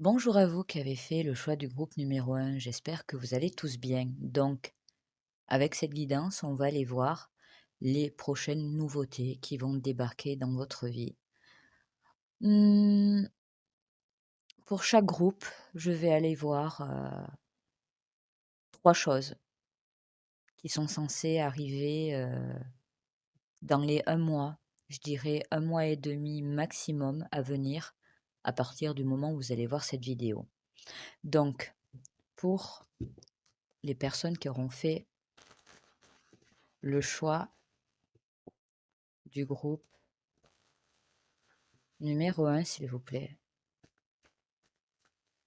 Bonjour à vous qui avez fait le choix du groupe numéro un. J'espère que vous allez tous bien. Donc, avec cette guidance, on va aller voir les prochaines nouveautés qui vont débarquer dans votre vie. Hmm, pour chaque groupe, je vais aller voir trois choses qui sont censées arriver dans les un mois. Je dirais un mois et demi maximum à venir à partir du moment où vous allez voir cette vidéo. Donc, pour les personnes qui auront fait le choix du groupe numéro un, s'il vous plaît.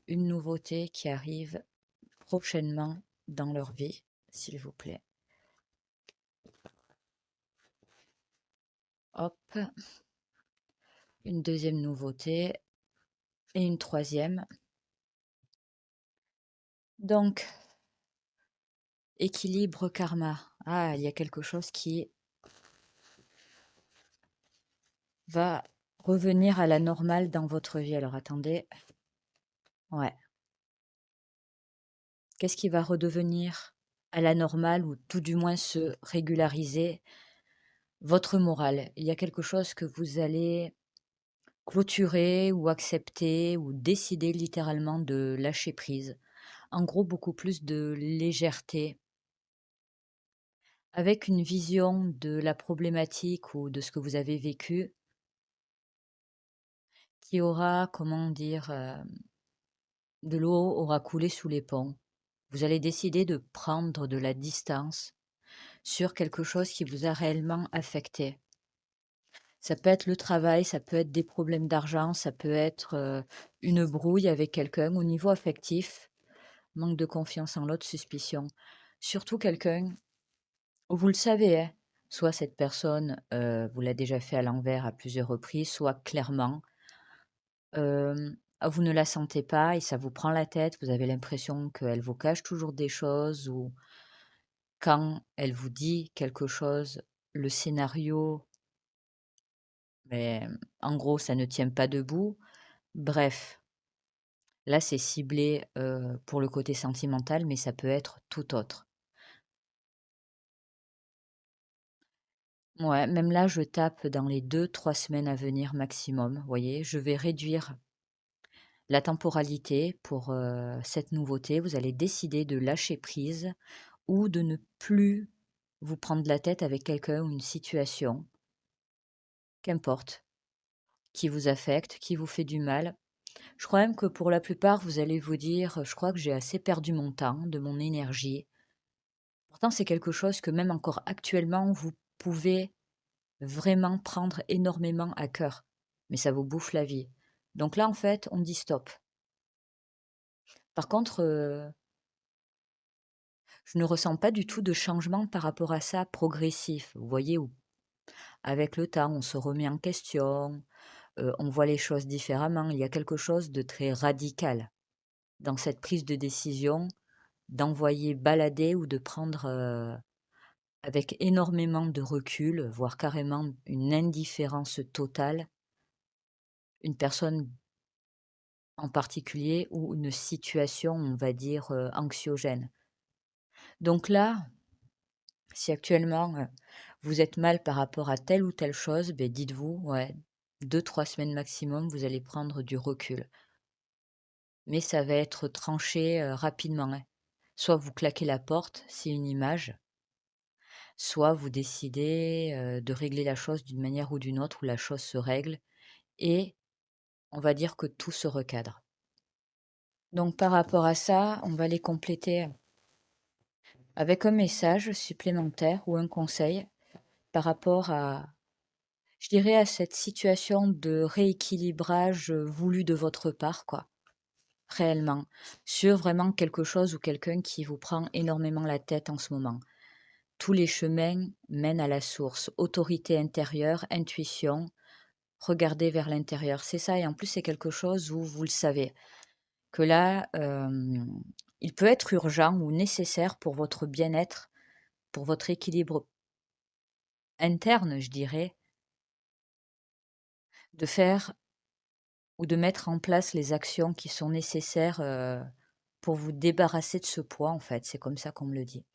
Une nouveauté qui arrive prochainement dans leur vie, s'il vous plaît. Hop, une deuxième nouveauté et une troisième. Donc, équilibre karma. Ah, il y a quelque chose qui va revenir à la normale dans votre vie. Alors attendez. Ouais. Qu'est-ce qui va redevenir à la normale ou tout du moins se régulariser? Votre morale. Il y a quelque chose que vous allez clôturer ou accepter ou décider littéralement de lâcher prise. En gros, beaucoup plus de légèreté, avec une vision de la problématique ou de ce que vous avez vécu qui aura, comment dire, de l'eau aura coulé sous les ponts. Vous allez décider de prendre de la distance sur quelque chose qui vous a réellement affecté. Ça peut être le travail, ça peut être des problèmes d'argent, ça peut être une brouille avec quelqu'un au niveau affectif. Manque de confiance en l'autre, suspicion. Surtout quelqu'un, vous le savez, hein, soit cette personne vous l'a déjà fait à l'envers à plusieurs reprises, soit clairement, vous ne la sentez pas et ça vous prend la tête, vous avez l'impression qu'elle vous cache toujours des choses ou quand elle vous dit quelque chose, le scénario, mais en gros, ça ne tient pas debout. Bref, là, c'est ciblé pour le côté sentimental, mais ça peut être tout autre. Ouais, même là, je tape dans les 2, 3 semaines à venir maximum, vous voyez? Je vais réduire la temporalité pour, cette nouveauté. Vous allez décider de lâcher prise ou de ne plus vous prendre la tête avec quelqu'un ou une situation, qu'importe, qui vous affecte, qui vous fait du mal. Je crois même que pour la plupart, vous allez vous dire: «Je crois que j'ai assez perdu mon temps, de mon énergie». Pourtant, c'est quelque chose que même encore actuellement, vous pouvez vraiment prendre énormément à cœur, mais ça vous bouffe la vie. Donc là, en fait, on dit stop. Par contre, je ne ressens pas du tout de changement par rapport à ça progressif. Vous voyez, où avec le temps, on se remet en question, on voit les choses différemment. Il y a quelque chose de très radical dans cette prise de décision, d'envoyer balader ou de prendre avec énormément de recul, voire carrément une indifférence totale, une personne en particulier ou une situation, on va dire, anxiogène. Donc là, si actuellement, vous êtes mal par rapport à telle ou telle chose, beh, dites-vous, ouais, 2, 3 semaines maximum, vous allez prendre du recul. Mais ça va être tranché, rapidement, hein. Soit vous claquez la porte, c'est une image, soit vous décidez, de régler la chose d'une manière ou d'une autre, où la chose se règle et on va dire que tout se recadre. Donc par rapport à ça, on va les compléter avec un message supplémentaire ou un conseil par rapport à, je dirais, à cette situation de rééquilibrage voulu de votre part, quoi, réellement, sur vraiment quelque chose ou quelqu'un qui vous prend énormément la tête en ce moment. Tous les chemins mènent à la source. Autorité intérieure, intuition, regardez vers l'intérieur. C'est ça, et en plus, c'est quelque chose où vous le savez, que là, il peut être urgent ou nécessaire pour votre bien-être, pour votre équilibre interne, je dirais, de faire ou de mettre en place les actions qui sont nécessaires, pour vous débarrasser de ce poids, en fait, c'est comme ça qu'on me le dit.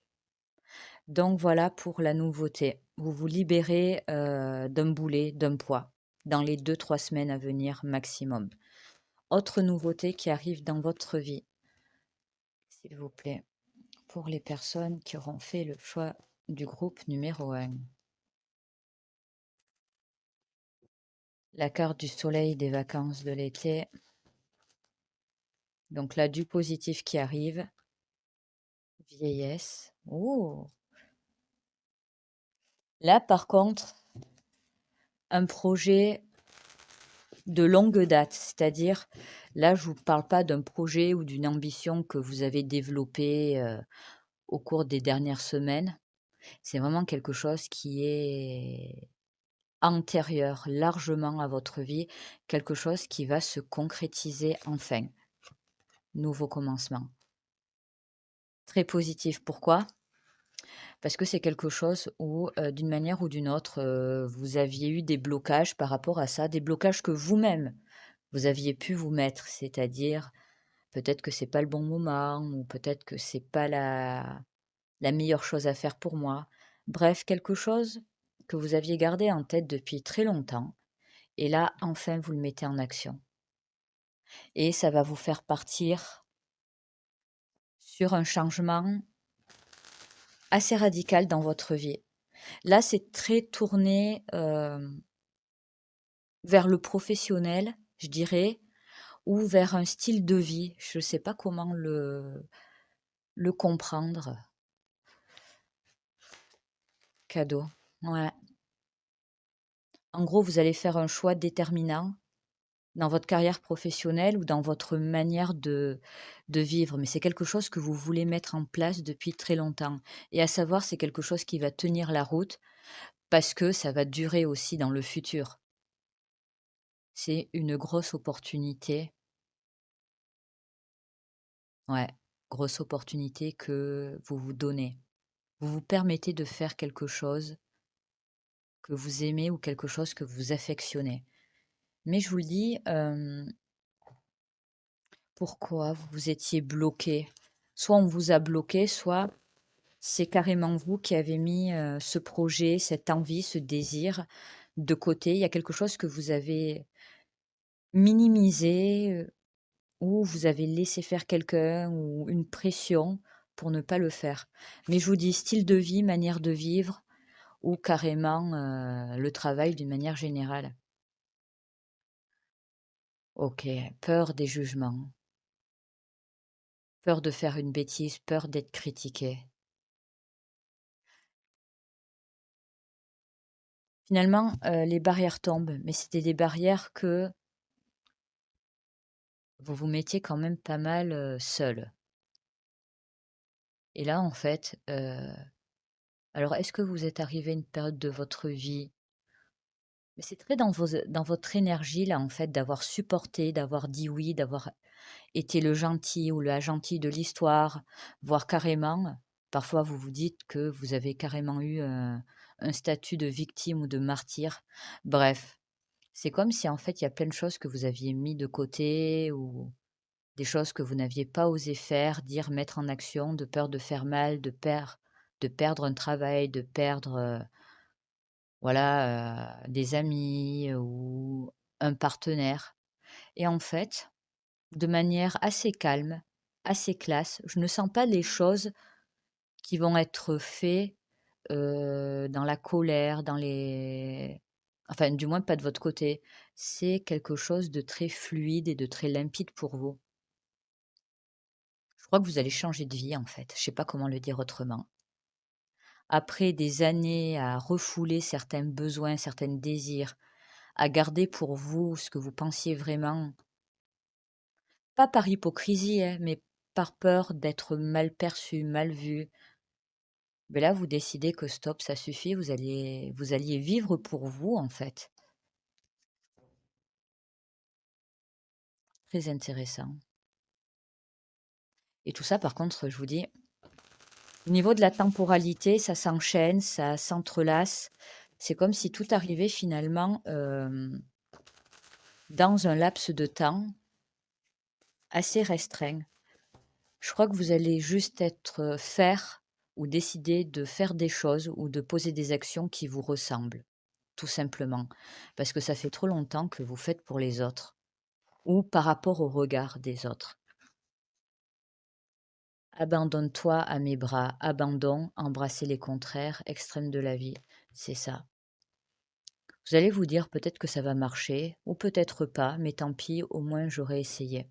Donc voilà pour la nouveauté. Vous vous libérez, d'un boulet, d'un poids, dans les 2 3 semaines à venir maximum. Autre nouveauté qui arrive dans votre vie, s'il vous plaît, pour les personnes qui auront fait le choix du groupe numéro 1. La carte du soleil des vacances de l'été. Donc là, du positif qui arrive. Vieillesse. Oh! Là, par contre, un projet de longue date, c'est-à-dire, là, je vous parle pas d'un projet ou d'une ambition que vous avez développée, au cours des dernières semaines. C'est vraiment quelque chose qui est antérieur largement à votre vie, quelque chose qui va se concrétiser enfin. Nouveau commencement. Très positif. Pourquoi? Parce que c'est quelque chose où, d'une manière ou d'une autre, vous aviez eu des blocages par rapport à ça, des blocages que vous-même, vous aviez pu vous mettre. C'est-à-dire, peut-être que c'est pas le bon moment ou peut-être que c'est pas la meilleure chose à faire pour moi. Bref, quelque chose que vous aviez gardé en tête depuis très longtemps et là, enfin, vous le mettez en action et ça va vous faire partir sur un changement assez radical dans votre vie. Là, c'est très tourné, vers le professionnel, je dirais, ou vers un style de vie. Je ne sais pas comment le comprendre. Cadeau. Ouais. En gros, vous allez faire un choix déterminant dans votre carrière professionnelle ou dans votre manière de vivre, mais c'est quelque chose que vous voulez mettre en place depuis très longtemps et à savoir, c'est quelque chose qui va tenir la route parce que ça va durer aussi dans le futur. C'est une grosse opportunité, ouais, grosse opportunité que vous vous donnez. Vous vous permettez de faire quelque chose que vous aimez ou quelque chose que vous affectionnez. Mais je vous le dis, pourquoi vous étiez bloqué? Soit on vous a bloqué, soit c'est carrément vous qui avez mis, ce projet, cette envie, ce désir de côté. Il y a quelque chose que vous avez minimisé, ou vous avez laissé faire quelqu'un ou une pression pour ne pas le faire. Mais je vous dis style de vie, manière de vivre ou carrément, le travail d'une manière générale. OK, peur des jugements, peur de faire une bêtise, peur d'être critiqué. Finalement, les barrières tombent, mais c'était des barrières que vous vous mettiez quand même pas mal, seul. Et là, en fait, alors est-ce que vous êtes arrivé à une période de votre vie mais c'est très dans votre énergie là, en fait, d'avoir supporté, d'avoir dit oui, d'avoir été le gentil ou la gentille de l'histoire, voire carrément, parfois vous vous dites que vous avez carrément eu, un statut de victime ou de martyr. Bref, c'est comme si, en fait, il y a plein de choses que vous aviez mis de côté ou des choses que vous n'aviez pas osé faire, dire, mettre en action de peur de faire mal, de perdre un travail, de perdre, voilà, des amis ou un partenaire et en fait, de manière assez calme, assez classe, je ne sens pas les choses qui vont être faits, dans la colère, dans les enfin, du moins pas de votre côté. C'est quelque chose de très fluide et de très limpide pour vous. Je crois que vous allez changer de vie, en fait. Je sais pas comment le dire autrement. Après des années à refouler certains besoins, certains désirs, à garder pour vous ce que vous pensiez vraiment, pas par hypocrisie, hein, mais par peur d'être mal perçu, mal vu. Mais là, vous décidez que stop, ça suffit, vous alliez vivre pour vous, en fait. Très intéressant. Et tout ça, par contre, je vous dis, au niveau de la temporalité, ça s'enchaîne, ça s'entrelace. C'est comme si tout arrivait finalement, dans un laps de temps assez restreint. Je crois que vous allez juste faire ou décider de faire des choses ou de poser des actions qui vous ressemblent, tout simplement. Parce que ça fait trop longtemps que vous faites pour les autres ou par rapport au regard des autres. Abandonne-toi à mes bras, abandon, embrasser les contraires, extrêmes de la vie, c'est ça. Vous allez vous dire peut-être que ça va marcher ou peut-être pas, mais tant pis, au moins j'aurais essayé.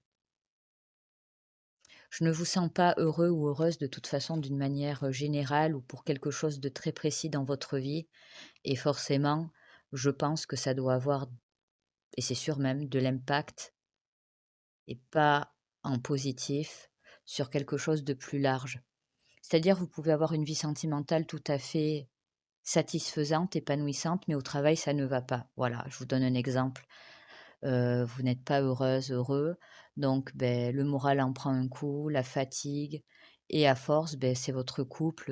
Je ne vous sens pas heureux ou heureuse de toute façon d'une manière générale ou pour quelque chose de très précis dans votre vie. Et forcément, je pense que ça doit avoir, et c'est sûr même, de l'impact et pas en positif sur quelque chose de plus large. C'est-à-dire, vous pouvez avoir une vie sentimentale tout à fait satisfaisante, épanouissante, mais au travail, ça ne va pas. Voilà, je vous donne un exemple. Vous n'êtes pas heureuse, heureux, donc beh, le moral en prend un coup, la fatigue et à force, beh, c'est votre couple,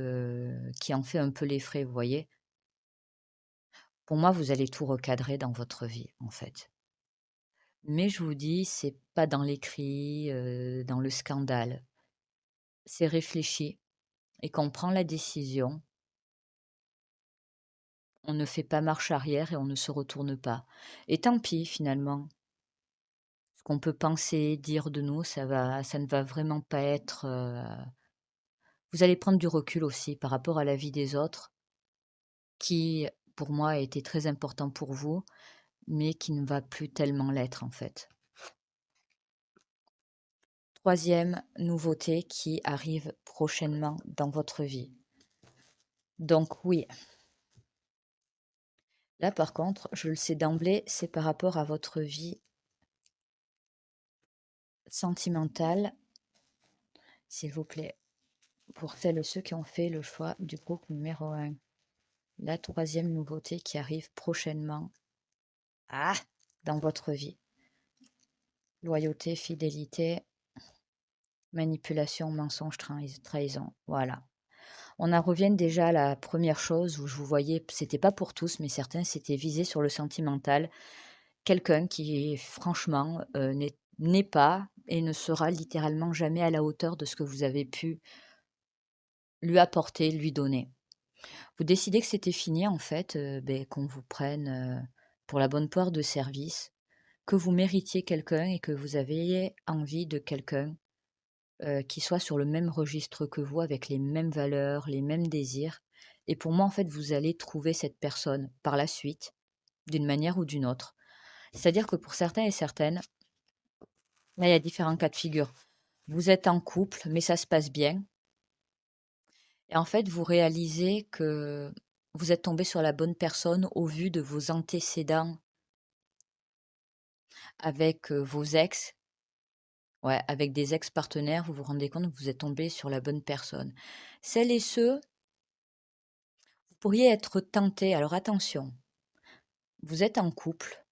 qui en fait un peu les frais, vous voyez? Pour moi, vous allez tout recadrer dans votre vie, en fait. Mais je vous dis, c'est pas dans les cris, dans le scandale. C'est réfléchi et quand on prend la décision, on ne fait pas marche arrière et on ne se retourne pas. Et tant pis finalement. Ce qu'on peut penser, dire de nous, ça ne va vraiment pas être, vous allez prendre du recul aussi par rapport à la vie des autres qui, pour moi, a été très important pour vous, mais qui ne va plus tellement l'être, en fait. Troisième nouveauté qui arrive prochainement dans votre vie. Donc oui, là par contre, je le sais d'emblée, c'est par rapport à votre vie sentimentale, s'il vous plaît, pour celles et ceux qui ont fait le choix du groupe numéro un. La troisième nouveauté qui arrive prochainement, ah, dans votre vie. Loyauté, fidélité, manipulation, mensonge, trahison. Voilà. On en revient déjà à la première chose où je vous voyais, c'était pas pour tous, mais certains s'étaient visés sur le sentimental. Quelqu'un qui, franchement, n'est pas et ne sera littéralement jamais à la hauteur de ce que vous avez pu lui apporter, lui donner. Vous décidez que c'était fini, en fait, qu'on vous prenne pour la bonne poire de service, que vous méritiez quelqu'un et que vous aviez envie de quelqu'un qui soit sur le même registre que vous, avec les mêmes valeurs, les mêmes désirs. Et pour moi, en fait, vous allez trouver cette personne par la suite, d'une manière ou d'une autre. C'est-à-dire que pour certains et certaines, là, il y a différents cas de figure. Vous êtes en couple, mais ça se passe bien. Et en fait, vous réalisez que vous êtes tombé sur la bonne personne au vu de vos antécédents avec vos ex. Ouais, avec des ex-partenaires, vous vous rendez compte que vous êtes tombé sur la bonne personne. Celles et ceux, vous pourriez être tentés. Alors attention, vous êtes en couple.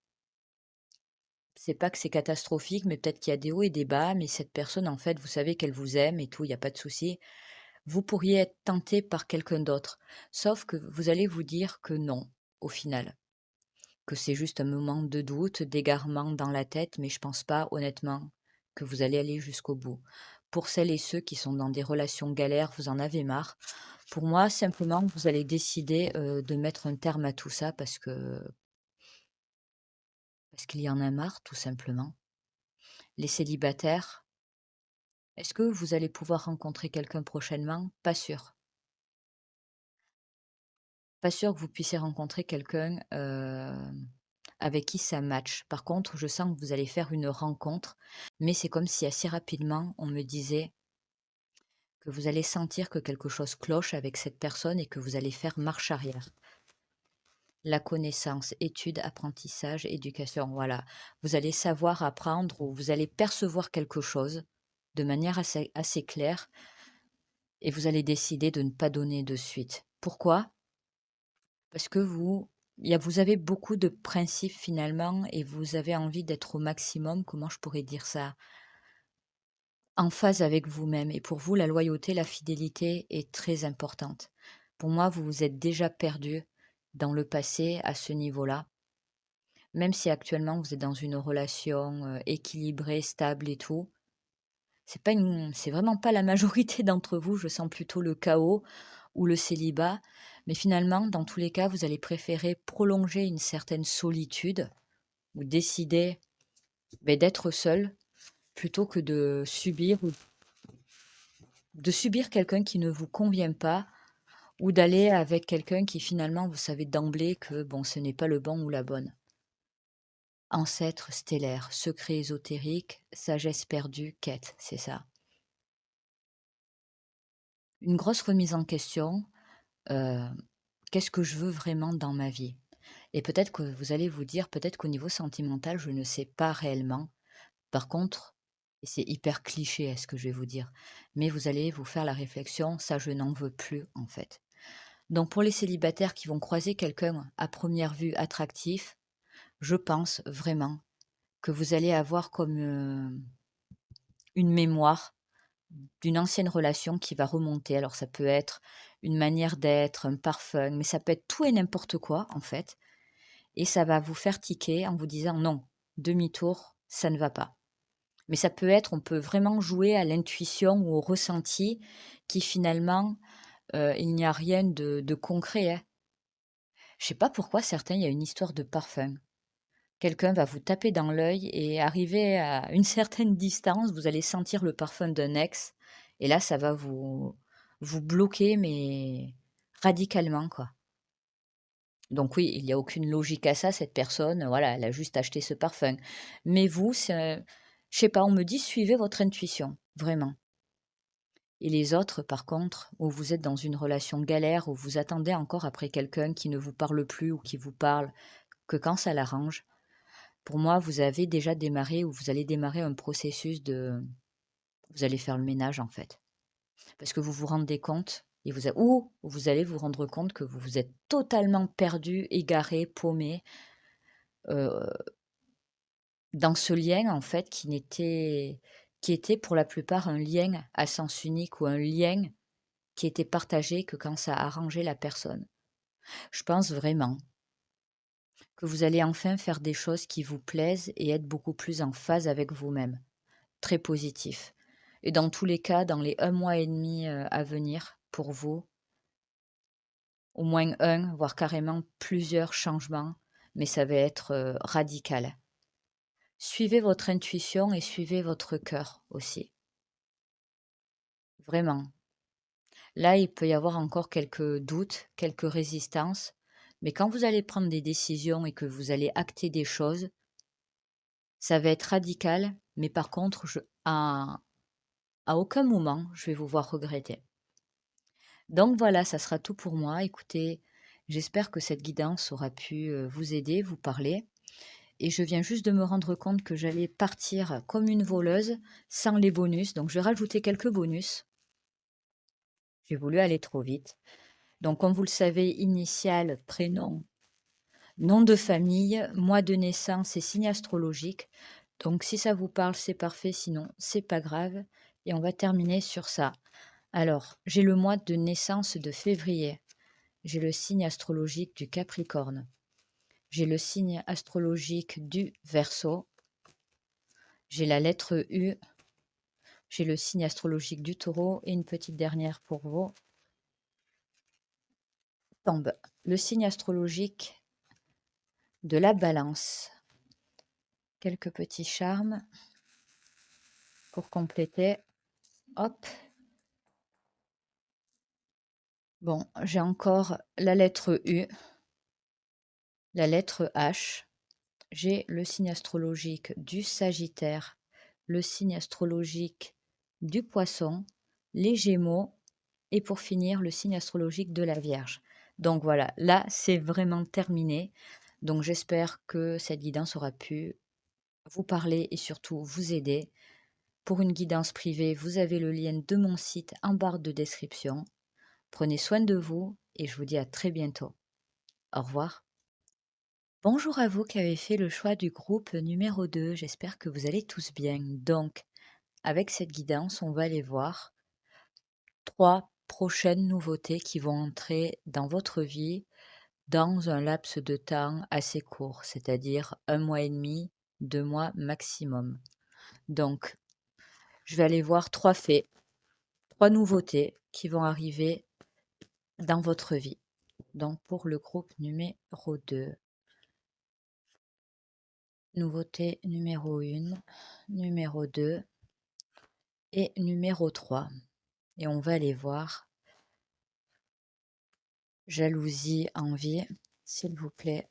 C'est pas que c'est catastrophique, mais peut-être qu'il y a des hauts et des bas, mais cette personne, en fait, vous savez qu'elle vous aime et tout, il y a pas de souci. Vous pourriez être tenté par quelqu'un d'autre, sauf que vous allez vous dire que non, au final, que c'est juste un moment de doute, d'égarement dans la tête, mais je pense pas, honnêtement, que vous allez aller jusqu'au bout. Pour celles et ceux qui sont dans des relations galères, vous en avez marre. Pour moi, simplement, vous allez décider, de mettre un terme à tout ça parce qu'il y en a marre, tout simplement. Les célibataires, est-ce que vous allez pouvoir rencontrer quelqu'un prochainement? Pas sûr. Pas sûr que vous puissiez rencontrer quelqu'un, avec qui ça match. Par contre, je sens que vous allez faire une rencontre, mais c'est comme si assez rapidement, on me disait que vous allez sentir que quelque chose cloche avec cette personne et que vous allez faire marche arrière. La connaissance, études, apprentissage, éducation, voilà. Vous allez savoir apprendre ou vous allez percevoir quelque chose de manière assez claire et vous allez décider de ne pas donner de suite. Pourquoi? Parce que vous avez beaucoup de principes finalement et vous avez envie d'être au maximum, comment je pourrais dire ça? En phase avec vous-même et pour vous, la loyauté, la fidélité est très importante. Pour moi, vous vous êtes déjà perdu dans le passé à ce niveau-là. même si actuellement vous êtes dans une relation, équilibrée, stable et tout, c'est vraiment pas la majorité d'entre vous, je sens plutôt le chaos ou le célibat. Mais finalement, dans tous les cas, vous allez préférer prolonger une certaine solitude ou décider, d'être seul plutôt que de subir quelqu'un qui ne vous convient pas ou d'aller avec quelqu'un qui finalement vous savez d'emblée que bon, ce n'est pas le bon ou la bonne. Ancêtre stellaire, secret ésotérique, sagesse perdue, quête, c'est ça. Une grosse remise en question, heu, qu'est-ce que je veux vraiment dans ma vie? Et peut-être que vous allez vous dire: «Peut-être qu'au niveau sentimental, je ne sais pas réellement». Par contre, et c'est hyper cliché, ce que je vais vous dire, mais vous allez vous faire la réflexion: «Ça, je n'en veux plus, en fait». Donc pour les célibataires qui vont croiser quelqu'un à première vue attractif, je pense vraiment que vous allez avoir comme, une mémoire d'une ancienne relation qui va remonter. Alors ça peut être une manière d'être, un parfum, mais ça peut être tout et n'importe quoi, en fait, et ça va vous faire tiquer en vous disant: «Non, demi-tour, ça ne va pas». Mais ça peut être on peut vraiment jouer à l'intuition ou au ressenti qui finalement, il n'y a rien de concret, hein. Je sais pas pourquoi certains, il y a une histoire de parfum. Quelqu'un va vous taper dans l'œil et arrivé à une certaine distance, vous allez sentir le parfum d'un ex et là, ça va vous bloquer, mais radicalement, quoi. Donc oui, il y a aucune logique à ça, cette personne, voilà, elle a juste acheté ce parfum. Mais vous, c'est je sais pas, on me dit: «Suivez votre intuition», vraiment. Et les autres, par contre, où vous êtes dans une relation galère, où vous attendez encore après quelqu'un qui ne vous parle plus ou qui vous parle que quand ça l'arrange, pour moi, vous avez déjà démarré ou vous allez démarrer un processus de vous allez faire le ménage, en fait. Parce que vous vous rendez compte et ou vous allez vous rendre compte que vous vous êtes totalement perdu, égaré, paumé, heu, dans ce lien, en fait, qui était pour la plupart un lien à sens unique ou un lien qui était partagé que quand ça arrangeait la personne. Je pense vraiment que vous allez enfin faire des choses qui vous plaisent et être beaucoup plus en phase avec vous-même. Très positif. Et dans tous les cas, dans les 1 mois et demi à venir, pour vous, au moins un, voire carrément plusieurs changements, mais ça va être, radical. Suivez votre intuition et suivez votre cœur aussi, vraiment. Là, il peut y avoir encore quelques doutes, quelques résistances, mais quand vous allez prendre des décisions et que vous allez acter des choses, ça va être radical, mais par contre, à aucun moment, je vais vous voir regretter. Donc voilà, ça sera tout pour moi. Écoutez, j'espère que cette guidance aura pu, vous aider, vous parler, et je viens juste de me rendre compte que j'allais partir comme une voleuse sans les bonus, donc je vais rajouter quelques bonus. J'ai voulu aller trop vite. Donc comme vous le savez, initiales, prénom, nom de famille, mois de naissance et signe astrologique. Donc si ça vous parle, c'est parfait, sinon c'est pas grave et on va terminer sur ça. Alors, j'ai le mois de naissance de février. J'ai le signe astrologique du Capricorne. J'ai le signe astrologique du Verseau. J'ai la lettre U. J'ai le signe astrologique du Taureau. Et une petite dernière pour vous. Tombe le signe astrologique de la Balance. Quelques petits charmes pour compléter. Hop. Bon, j'ai encore la lettre U, la lettre H. J'ai le signe astrologique du Sagittaire, le signe astrologique du Poisson, les Gémeaux et pour finir le signe astrologique de la Vierge. Donc voilà, là c'est vraiment terminé. Donc j'espère que cette guidance aura pu vous parler et surtout vous aider. Pour une guidance privée, vous avez le lien de mon site en barre de description. Prenez soin de vous et je vous dis à très bientôt. Au revoir. Bonjour à vous qui avez fait le choix du groupe numéro 2. J'espère que vous allez tous bien. Donc, avec cette guidance, on va aller voir 3 prochaines nouveautés qui vont entrer dans votre vie dans un laps de temps assez court, c'est-à-dire 1 mois et demi, 2 mois maximum. Donc, je vais aller voir 3 faits, 3 nouveautés qui vont arriver dans votre vie. Donc pour le groupe numéro 2, nouveauté numéro 1, numéro 2 et numéro 3. Et on va aller voir jalousie, envie, s'il vous plaît.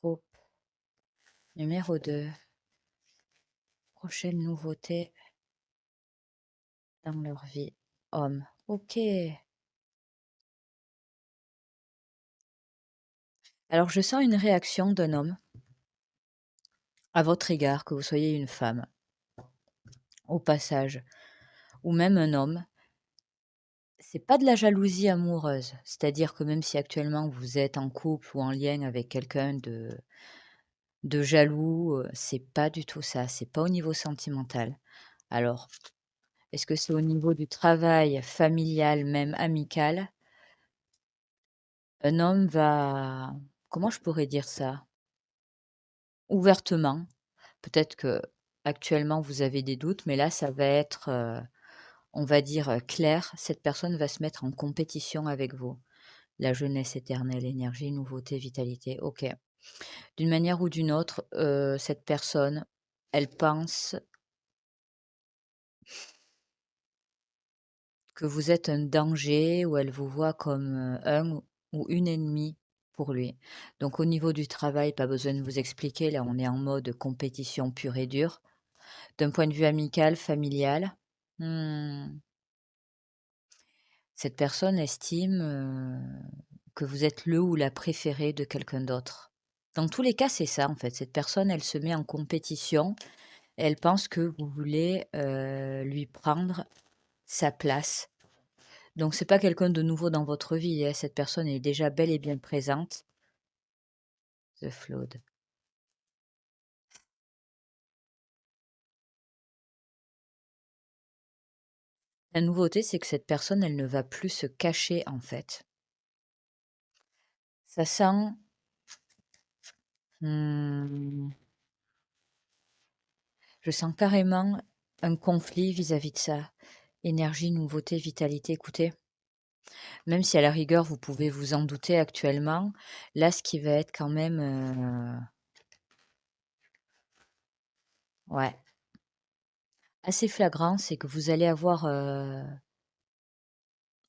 Groupe numéro 2, prochaine nouveauté dans leur vie. Homme. Ok. Alors je sens une réaction d'un homme à votre égard, que vous soyez une femme, au passage, ou même un homme. C'est pas de la jalousie amoureuse, c'est-à-dire que même si actuellement vous êtes en couple ou en lien avec quelqu'un de jaloux, c'est pas du tout ça, c'est pas au niveau sentimental. Alors, est-ce que c'est au niveau du travail, familial, même amical? Un homme va, comment je pourrais dire ça? Ouvertement, peut-être que actuellement vous avez des doutes, mais là ça va être, on va dire, clair, cette personne va se mettre en compétition avec vous. La jeunesse éternelle, énergie, nouveauté, vitalité, OK. D'une manière ou d'une autre, cette personne, elle pense que vous êtes un danger ou elle vous voit comme, un ou une ennemie pour lui. Donc au niveau du travail, pas besoin de vous expliquer, là on est en mode compétition pure et dure. D'un point de vue amical, familial, mmh, cette personne estime, que vous êtes le ou la préférée de quelqu'un d'autre. Dans tous les cas, c'est ça en fait. Cette personne, elle se met en compétition. Elle pense que vous voulez, lui prendre sa place. Donc c'est pas quelqu'un de nouveau dans votre vie, hein. Cette personne est déjà bel et bien présente. The Flood. La nouveauté, c'est que cette personne, elle ne va plus se cacher en fait. Ça sent, mmh, je sens carrément un conflit vis-à-vis de ça. Énergie, nouveauté, vitalité, écoutez, même si à la rigueur vous pouvez vous en douter actuellement, là ce qui va être quand même, ouais, assez flagrant, c'est que vous allez avoir, un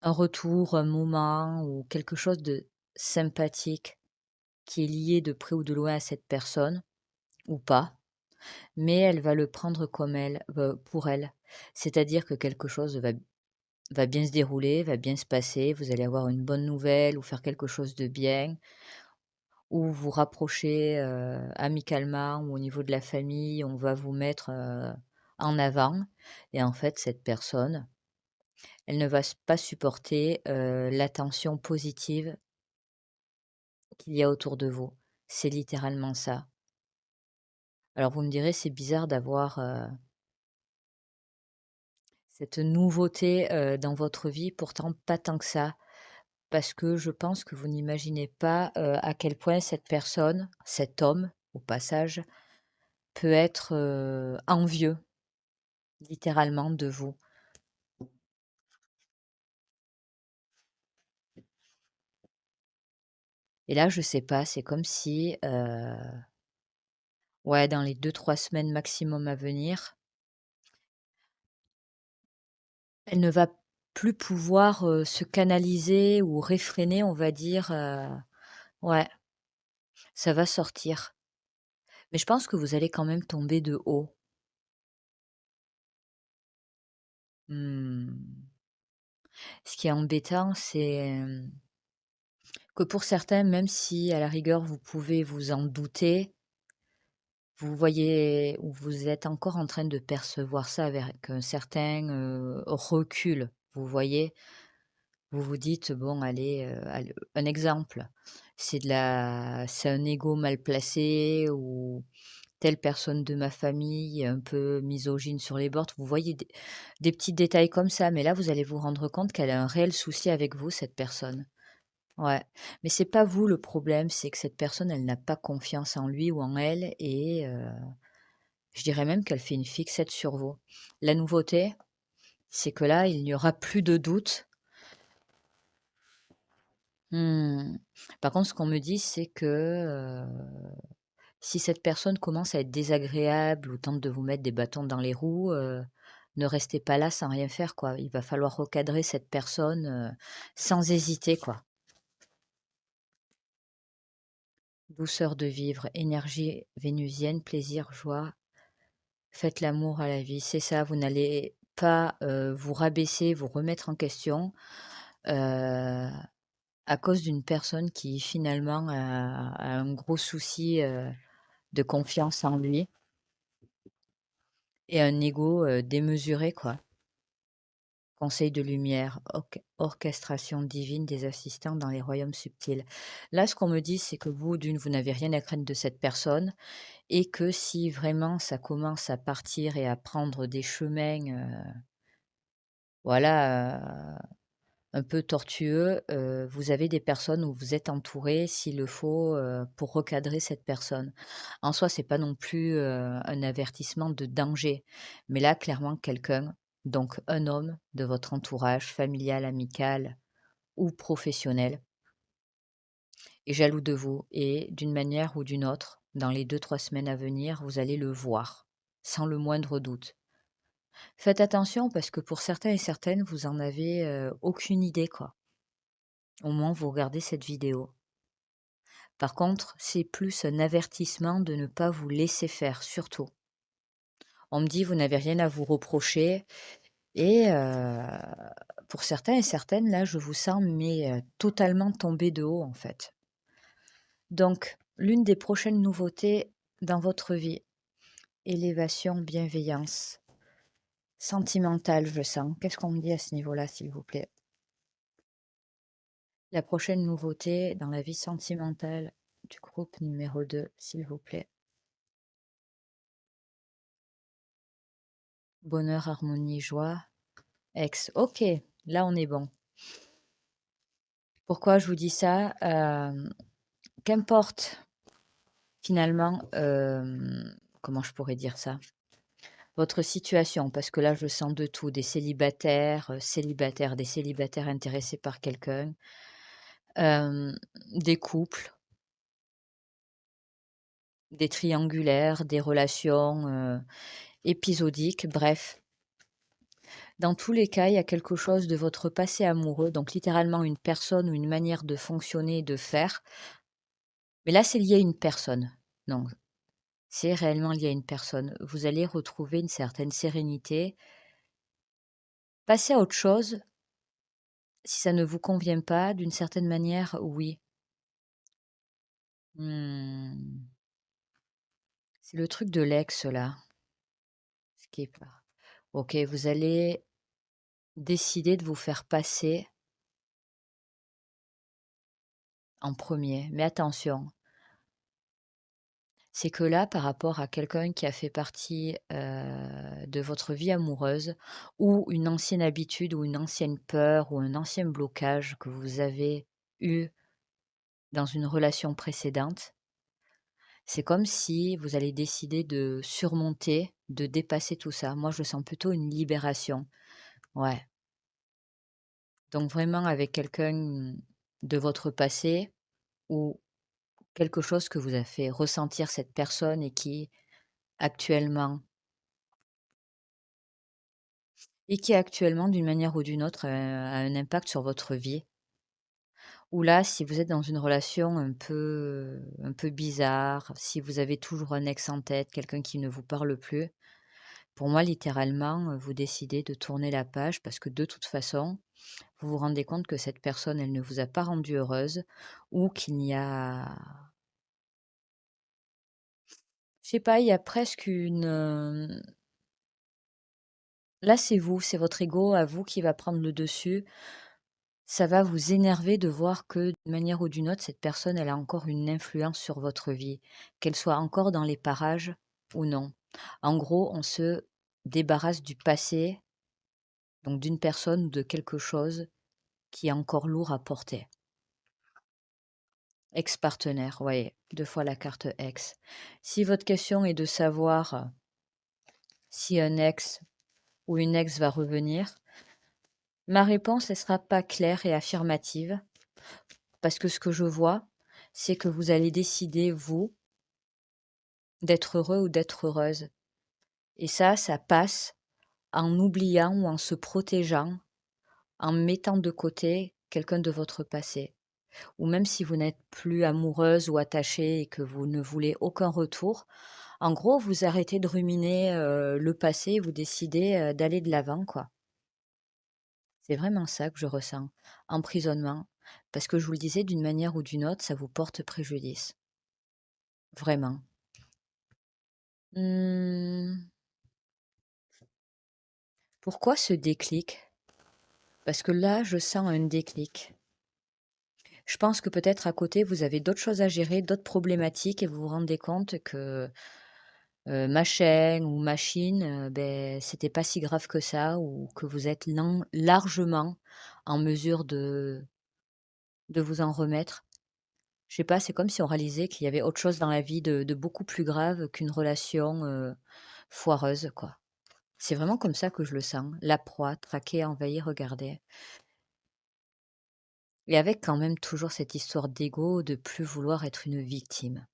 retour, un moment ou quelque chose de sympathique qui est lié de près ou de loin à cette personne ou pas, mais elle va le prendre comme elle, pour elle. C'est-à-dire que quelque chose va bien se dérouler, va bien se passer, vous allez avoir une bonne nouvelle ou faire quelque chose de bien ou vous rapprocher, amicalement ou au niveau de la famille, on va vous mettre, en avant et en fait cette personne, elle ne va pas supporter, l'attention positive qu'il y a autour de vous. C'est littéralement ça. Alors vous me direz: «C'est bizarre d'avoir, cette nouveauté, dans votre vie», pourtant pas tant que ça. Parce que je pense que vous n'imaginez pas, à quel point cette personne, cet homme, au passage, peut être, envieux, littéralement, de vous. Et là, je sais pas, c'est comme si, ouais, dans les 2 3 semaines maximum à venir, elle ne va plus pouvoir, se canaliser ou réfréner, on va dire, ouais, ça va sortir. Mais je pense que vous allez quand même tomber de haut. Mmh. Ce qui est embêtant, c'est, que pour certains, même si à la rigueur vous pouvez vous en douter, vous voyez ou vous êtes encore en train de percevoir ça avec un certain, recul. Vous voyez? Vous vous dites: «Bon allez», un exemple, c'est un ego mal placé ou telle personne de ma famille est un peu misogyne sur les bords. Vous voyez des petits détails comme ça, mais là, vous allez vous rendre compte qu'elle a un réel souci avec vous, cette personne. Ouais, mais c'est pas vous le problème, c'est que cette personne, elle n'a pas confiance en lui ou en elle et je dirais même qu'elle fait une fixette sur vous. La nouveauté, c'est que là, il n'y aura plus de doute. Mmh. Par contre, ce qu'on me dit, c'est que, si cette personne commence à être désagréable ou tente de vous mettre des bâtons dans les roues, ne restez pas là sans rien faire, quoi. Il va falloir recadrer cette personne, sans hésiter, quoi. Douceur de vivre, énergie vénusienne, plaisir, joie, faites l'amour à la vie. C'est ça, vous n'allez pas, vous rabaisser, vous remettre en question, heu, à cause d'une personne qui finalement a un gros souci, de confiance en lui et un ego, démesuré, quoi. Conseil de lumière, orchestration divine des assistants dans les royaumes subtils. Là, ce qu'on me dit, c'est que vous, d'une, vous n'avez rien à craindre de cette personne et que si vraiment ça commence à partir et à prendre des chemins, voilà, un peu tortueux, vous avez des personnes où vous êtes entouré, s'il le faut, pour recadrer cette personne. En soi, c'est pas non plus, un avertissement de danger, mais là, clairement, quelqu'un, donc un homme de votre entourage familial, amical ou professionnel, est jaloux de vous et d'une manière ou d'une autre, dans les 2 3 semaines à venir, vous allez le voir, sans le moindre doute. Faites attention parce que pour certains et certaines, vous en avez, aucune idée, quoi, au moment où vous regardez cette vidéo. Par contre, c'est plus un avertissement de ne pas vous laisser faire, surtout. On me dit: «Vous n'avez rien à vous reprocher» et pour certains et certaines, là, je vous sens mais totalement tombés de haut, en fait. Donc l'une des prochaines nouveautés dans votre vie, élévation, bienveillance, sentimentale, je sens. Qu'est-ce qu'on me dit à ce niveau-là, s'il vous plaît? La prochaine nouveauté dans la vie sentimentale du groupe numéro 2, s'il vous plaît. Bonheur, harmonie, joie, ex. OK, là on est bon. Pourquoi je vous dis ça? Qu'importe finalement, comment je pourrais dire ça? Votre situation, parce que là je sens de tout, des célibataires, célibataires, des célibataires intéressés par quelqu'un, hem, des couples, des triangulaires, des relations, épisodiques, bref. Dans tous les cas, il y a quelque chose de votre passé amoureux, donc littéralement une personne ou une manière de fonctionner, de faire. Mais là, c'est lié à une personne. Non, c'est réellement lié à une personne. Vous allez retrouver une certaine sérénité. Passer à autre chose, si ça ne vous convient pas, d'une certaine manière, oui. Mmh, c'est le truc de l'ex là, ce qui est pas OK, vous allez décider de vous faire passer en premier. Mais attention, c'est que là, par rapport à quelqu'un qui a fait partie, de votre vie amoureuse ou une ancienne habitude ou une ancienne peur ou un ancien blocage que vous avez eu dans une relation précédente, c'est comme si vous allez décider de surmonter, de dépasser tout ça. Moi, je sens plutôt une libération. Ouais, donc vraiment avec quelqu'un de votre passé ou quelque chose que vous a fait ressentir cette personne et qui actuellement d'une manière ou d'une autre, a un impact sur votre vie. Ou là, si vous êtes dans une relation un peu bizarre, si vous avez toujours un ex en tête, quelqu'un qui ne vous parle plus, pour moi, littéralement, vous décidez de tourner la page parce que de toute façon, vous vous rendez compte que cette personne, elle ne vous a pas rendue heureuse ou qu'il n'y a je sais pas, il y a presque là, c'est vous, c'est votre ego à vous qui va prendre le dessus. Ça va vous énerver de voir que, d'une manière ou d'une autre, cette personne, elle a encore une influence sur votre vie, qu'elle soit encore dans les parages ou non. En gros, on se débarrasse du passé, donc d'une personne ou de quelque chose qui est encore lourd à porter. Ex-partenaire, voyez, 2 fois la carte ex. Si votre question est de savoir si un ex ou une ex va revenir, ma réponse, elle sera pas claire et affirmative parce que ce que je vois, c'est que vous allez décider, vous, d'être heureux ou d'être heureuse. Et ça passe en oubliant ou en se protégeant, en mettant de côté quelqu'un de votre passé. Ou même si vous n'êtes plus amoureuse ou attachée et que vous ne voulez aucun retour, en gros, vous arrêtez de ruminer, le passé et vous décidez, d'aller de l'avant, quoi. C'est vraiment ça que je ressens. Emprisonnement, parce que je vous le disais, d'une manière ou d'une autre, ça vous porte préjudice. Vraiment. Mmh, pourquoi ce déclic? Parce que là, je sens un déclic. Je pense que peut-être à côté, vous avez d'autres choses à gérer, d'autres problématiques et vous vous rendez compte que, machin ou machine, c'était pas si grave que ça ou que vous êtes largement en mesure de vous en remettre. Je sais pas, c'est comme si on réalisait qu'il y avait autre chose dans la vie de beaucoup plus grave qu'une relation, foireuse, quoi. C'est vraiment comme ça que je le sens, la proie, traquer, envahir, regarder et avec quand même toujours cette histoire d'ego, de plus vouloir être une victime.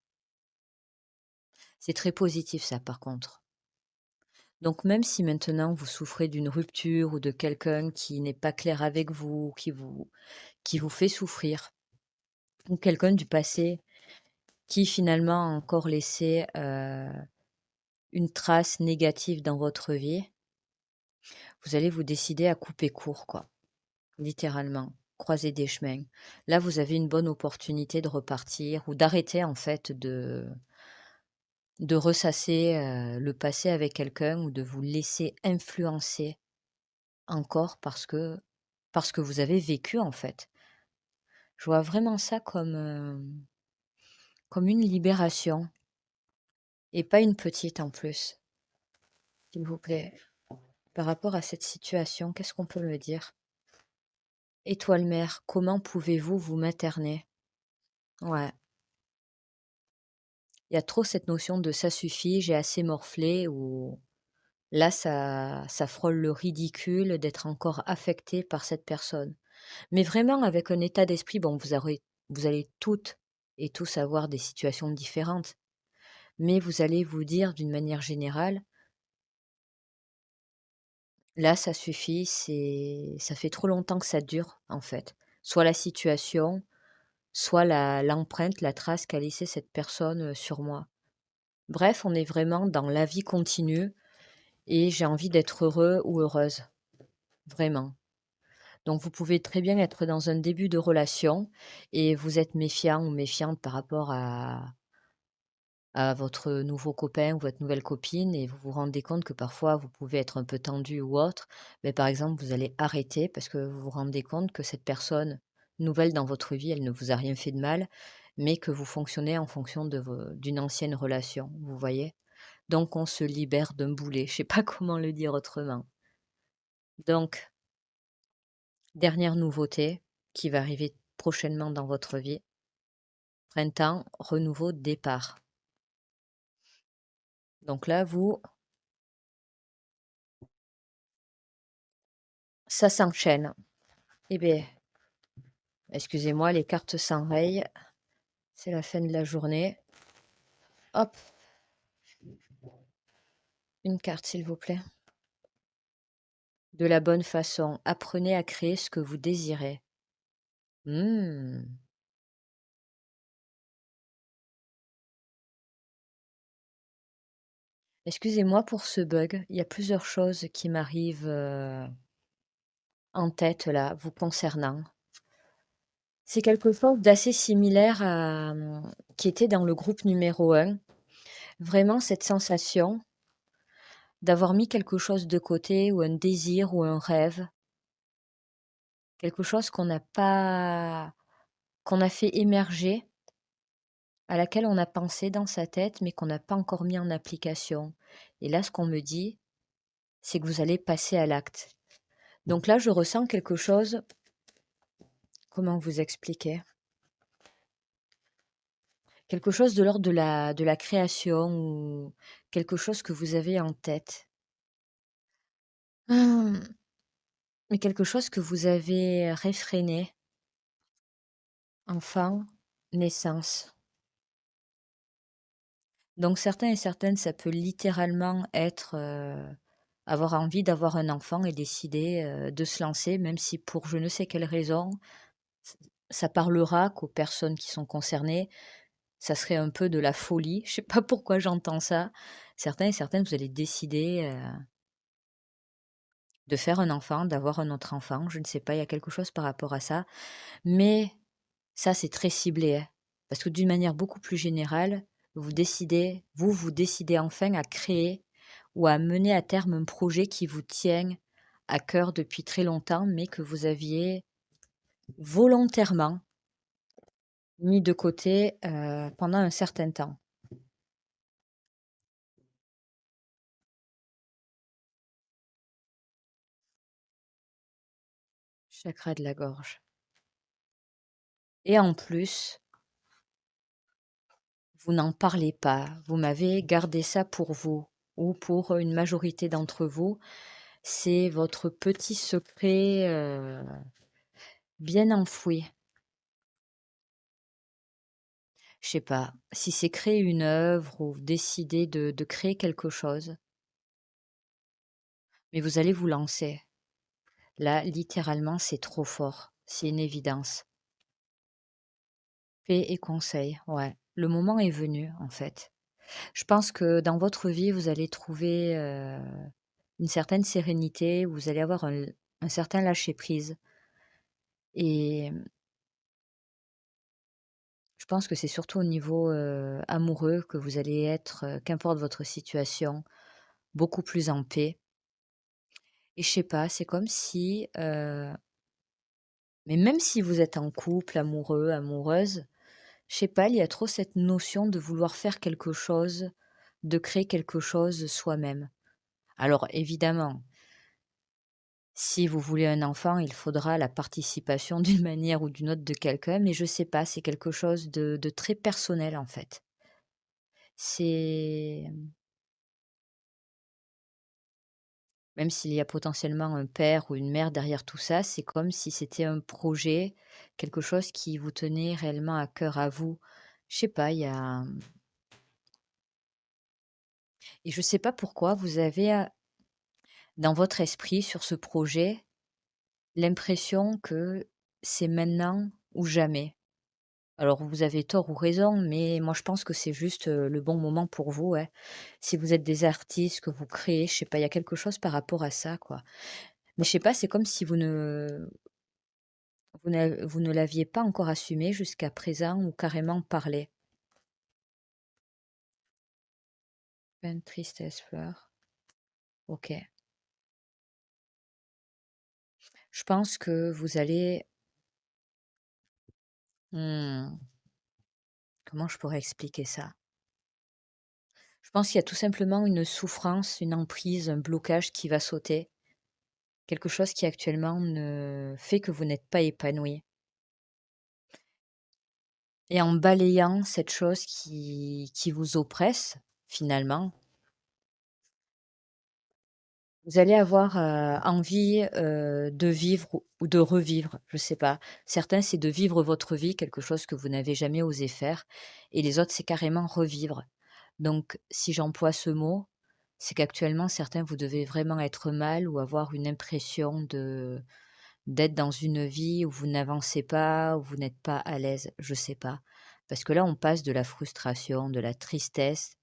C'est très positif ça, par contre. Donc même si maintenant vous souffrez d'une rupture ou de quelqu'un qui n'est pas clair avec vous, qui vous fait souffrir, ou quelqu'un du passé qui finalement a encore laissé, une trace négative dans votre vie, vous allez vous décider à couper court, quoi, littéralement, croiser des chemins. Là, vous avez une bonne opportunité de repartir ou d'arrêter en fait de ressasser, le passé avec quelqu'un ou de vous laisser influencer encore parce que vous avez vécu, en fait. Je vois vraiment ça comme une libération et pas une petite en plus, s'il vous plaît. Par rapport à cette situation, qu'est-ce qu'on peut me dire? Étoile mère, comment pouvez-vous vous materner? Ouais, il y a trop cette notion de «ça suffit, j'ai assez morflé» ou là, ça frôle le ridicule d'être encore affecté par cette personne. Mais vraiment avec un état d'esprit, bon, vous allez toutes et tous avoir des situations différentes, mais vous allez vous dire d'une manière générale: «Là, ça suffit, ça fait trop longtemps que ça dure, en fait». Soit la situation, soit l'empreinte, la trace qu'a laissée cette personne, sur moi. Bref, on est vraiment dans la vie continue et j'ai envie d'être heureux ou heureuse, vraiment. Donc vous pouvez très bien être dans un début de relation et vous êtes méfiant ou méfiante par rapport à votre nouveau copain ou votre nouvelle copine et vous vous rendez compte que parfois vous pouvez être un peu tendu ou autre, mais par exemple, vous allez arrêter parce que vous vous rendez compte que cette personne nouvelle dans votre vie, elle ne vous a rien fait de mal, mais que vous fonctionnez en fonction d'une ancienne relation, vous voyez? Donc on se libère d'un boulet, je sais pas comment le dire autrement. Donc, dernière nouveauté qui va arriver prochainement dans votre vie, printemps, renouveau, départ. Donc là, ça s'enchaîne. Eh bien, excusez-moi, les cartes s'enrayent, c'est la fin de la journée. Hop, une carte s'il vous plaît. De la bonne façon, apprenez à créer ce que vous désirez. Mmh. Excusez-moi pour ce bug, il y a plusieurs choses qui m'arrivent, en tête là, vous concernant. C'est quelque chose d'assez similaire à, qui était dans le groupe numéro un. Vraiment cette sensation d'avoir mis quelque chose de côté ou un désir ou un rêve, quelque chose qu'on a fait émerger, à laquelle on a pensé dans sa tête, mais qu'on n'a pas encore mis en application. Et là, ce qu'on me dit, c'est que vous allez passer à l'acte. Donc là, je ressens quelque chose, comment vous expliquer? Quelque chose de l'ordre de la création ou quelque chose que vous avez en tête? Mmh, mais quelque chose que vous avez réfréné, enfant, naissance. Donc certains et certaines, ça peut littéralement être, avoir envie d'avoir un enfant et décider, de se lancer, même si pour je ne sais quelle raison, ç ça parlera qu'aux personnes qui sont concernées. Ça serait un peu de la folie. Je sais pas pourquoi j'entends ça. Certains et certaines, vous allez décider, de faire un enfant, d'avoir un autre enfant. Je ne sais pas, il y a quelque chose par rapport à ça. Mais ça, c'est très ciblé, hein. Parce que d'une manière beaucoup plus générale, vous décidez enfin à créer ou à mener à terme un projet qui vous tient à cœur depuis très longtemps, mais que vous aviez volontairement mis de côté, pendant un certain temps. Chakra de la gorge. Et en plus, vous n'en parlez pas, vous m'avez gardé ça pour vous ou pour une majorité d'entre vous. C'est votre petit secret, bien enfoui. Je sais pas, si c'est créer une œuvre ou décider de créer quelque chose, mais vous allez vous lancer. Là, littéralement, c'est trop fort, c'est une évidence. Paix et conseil, ouais. Le moment est venu, en fait. Je pense que dans votre vie, vous allez trouver, une certaine sérénité, vous allez avoir un certain lâcher-prise et je pense que c'est surtout au niveau, amoureux que vous allez être, qu'importe votre situation, beaucoup plus en paix et je sais pas, c'est comme si, mais même si vous êtes en couple, amoureux, amoureuse, je sais pas, il y a trop cette notion de vouloir faire quelque chose, de créer quelque chose soi-même. Alors évidemment, si vous voulez un enfant, il faudra la participation d'une manière ou d'une autre de quelqu'un, mais je sais pas, c'est quelque chose de très personnel, en fait. C'est même s'il y a potentiellement un père ou une mère derrière tout ça, c'est comme si c'était un projet, quelque chose qui vous tenait réellement à cœur à vous. Je sais pas, il y a et je sais pas pourquoi vous avez, dans votre esprit sur ce projet, l'impression que c'est maintenant ou jamais. Alors vous avez tort ou raison, mais moi je pense que c'est juste, le bon moment pour vous, ouais. Si vous êtes des artistes, que vous créez, je sais pas, il y a quelque chose par rapport à ça, quoi. Mais je sais pas, c'est comme si vous ne l'aviez pas encore assumé jusqu'à présent ou carrément parlé. Peine, tristesse, fleur. OK. Je pense que vous allez mmh, comment je pourrais expliquer ça? Je pense qu'il y a tout simplement une souffrance, une emprise, un blocage qui va sauter. Quelque chose qui actuellement ne fait que vous n'êtes pas épanoui. Et en balayant cette chose qui vous oppresse, finalement, vous allez avoir, envie, de vivre ou de revivre, je sais pas. Certains, c'est de vivre votre vie, quelque chose que vous n'avez jamais osé faire et les autres, c'est carrément revivre. Donc si j'emploie ce mot, c'est qu'actuellement, certains, vous devez vraiment être mal ou avoir une impression d'être dans une vie où vous n'avancez pas, où vous n'êtes pas à l'aise, je sais pas. Parce que là, on passe de la frustration, de la tristesse,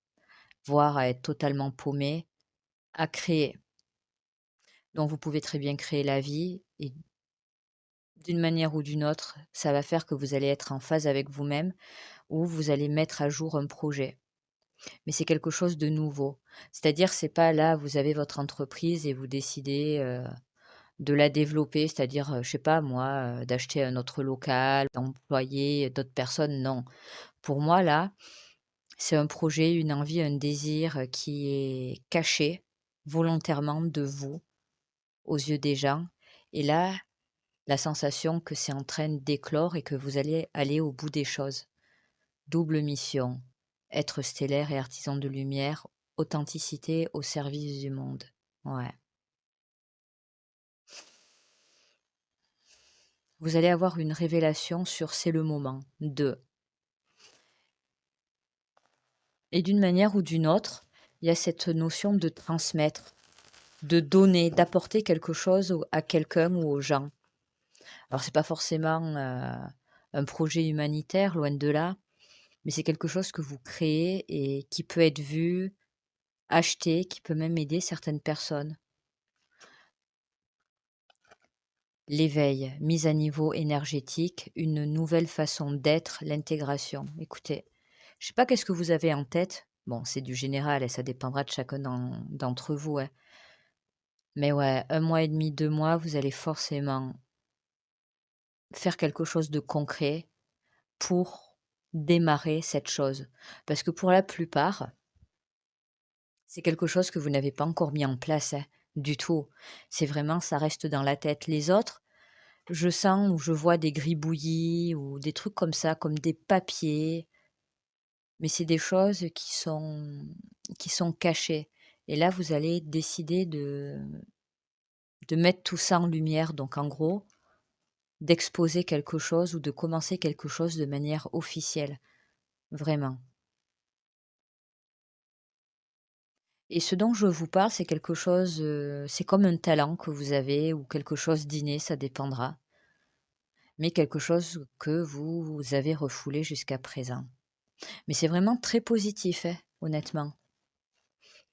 voire à être totalement paumé, à créer. Donc vous pouvez très bien créer la vie et d'une manière ou d'une autre, ça va faire que vous allez être en phase avec vous-même ou vous allez mettre à jour un projet. Mais c'est quelque chose de nouveau. C'est-à-dire, c'est pas là, vous avez votre entreprise et vous décidez, de la développer, c'est-à-dire, je sais pas moi, d'acheter un autre local, d'employer d'autres personnes, non. Pour moi, là, c'est un projet, une envie, un désir, qui est caché volontairement de vous, aux yeux des gens et là, la sensation que c'est en train d'éclore et que vous allez aller au bout des choses. Double mission, être stellaire et artisan de lumière, authenticité au service du monde. Ouais. Vous allez avoir une révélation sur c'est le moment de. Et d'une manière ou d'une autre, il y a cette notion de transmettre, de donner, d'apporter quelque chose à quelqu'un ou aux gens. Alors c'est pas forcément un projet humanitaire, loin de là, mais c'est quelque chose que vous créez et qui peut être vu, acheté, qui peut même aider certaines personnes. L'éveil, mise à niveau énergétique, une nouvelle façon d'être, l'intégration. Écoutez, je sais pas qu'est-ce que vous avez en tête. Bon, c'est du général et ça dépendra de chacun d'entre vous, hein. Mais ouais, 1 mois et demi, 2 mois, vous allez forcément faire quelque chose de concret pour démarrer cette chose. Parce que pour la plupart, c'est quelque chose que vous n'avez pas encore mis en place, hein, du tout. C'est vraiment, ça reste dans la tête. Les autres, je sens ou je vois des gribouillis ou des trucs comme ça, comme des papiers, mais c'est des choses qui sont cachées. Et là, vous allez décider de mettre tout ça en lumière. Donc, en gros, d'exposer quelque chose ou de commencer quelque chose de manière officielle, vraiment. Et ce dont je vous parle, c'est quelque chose, c'est comme un talent que vous avez ou quelque chose d'inné, ça dépendra, mais quelque chose que vous avez refoulé jusqu'à présent. Mais c'est vraiment très positif, hein, honnêtement.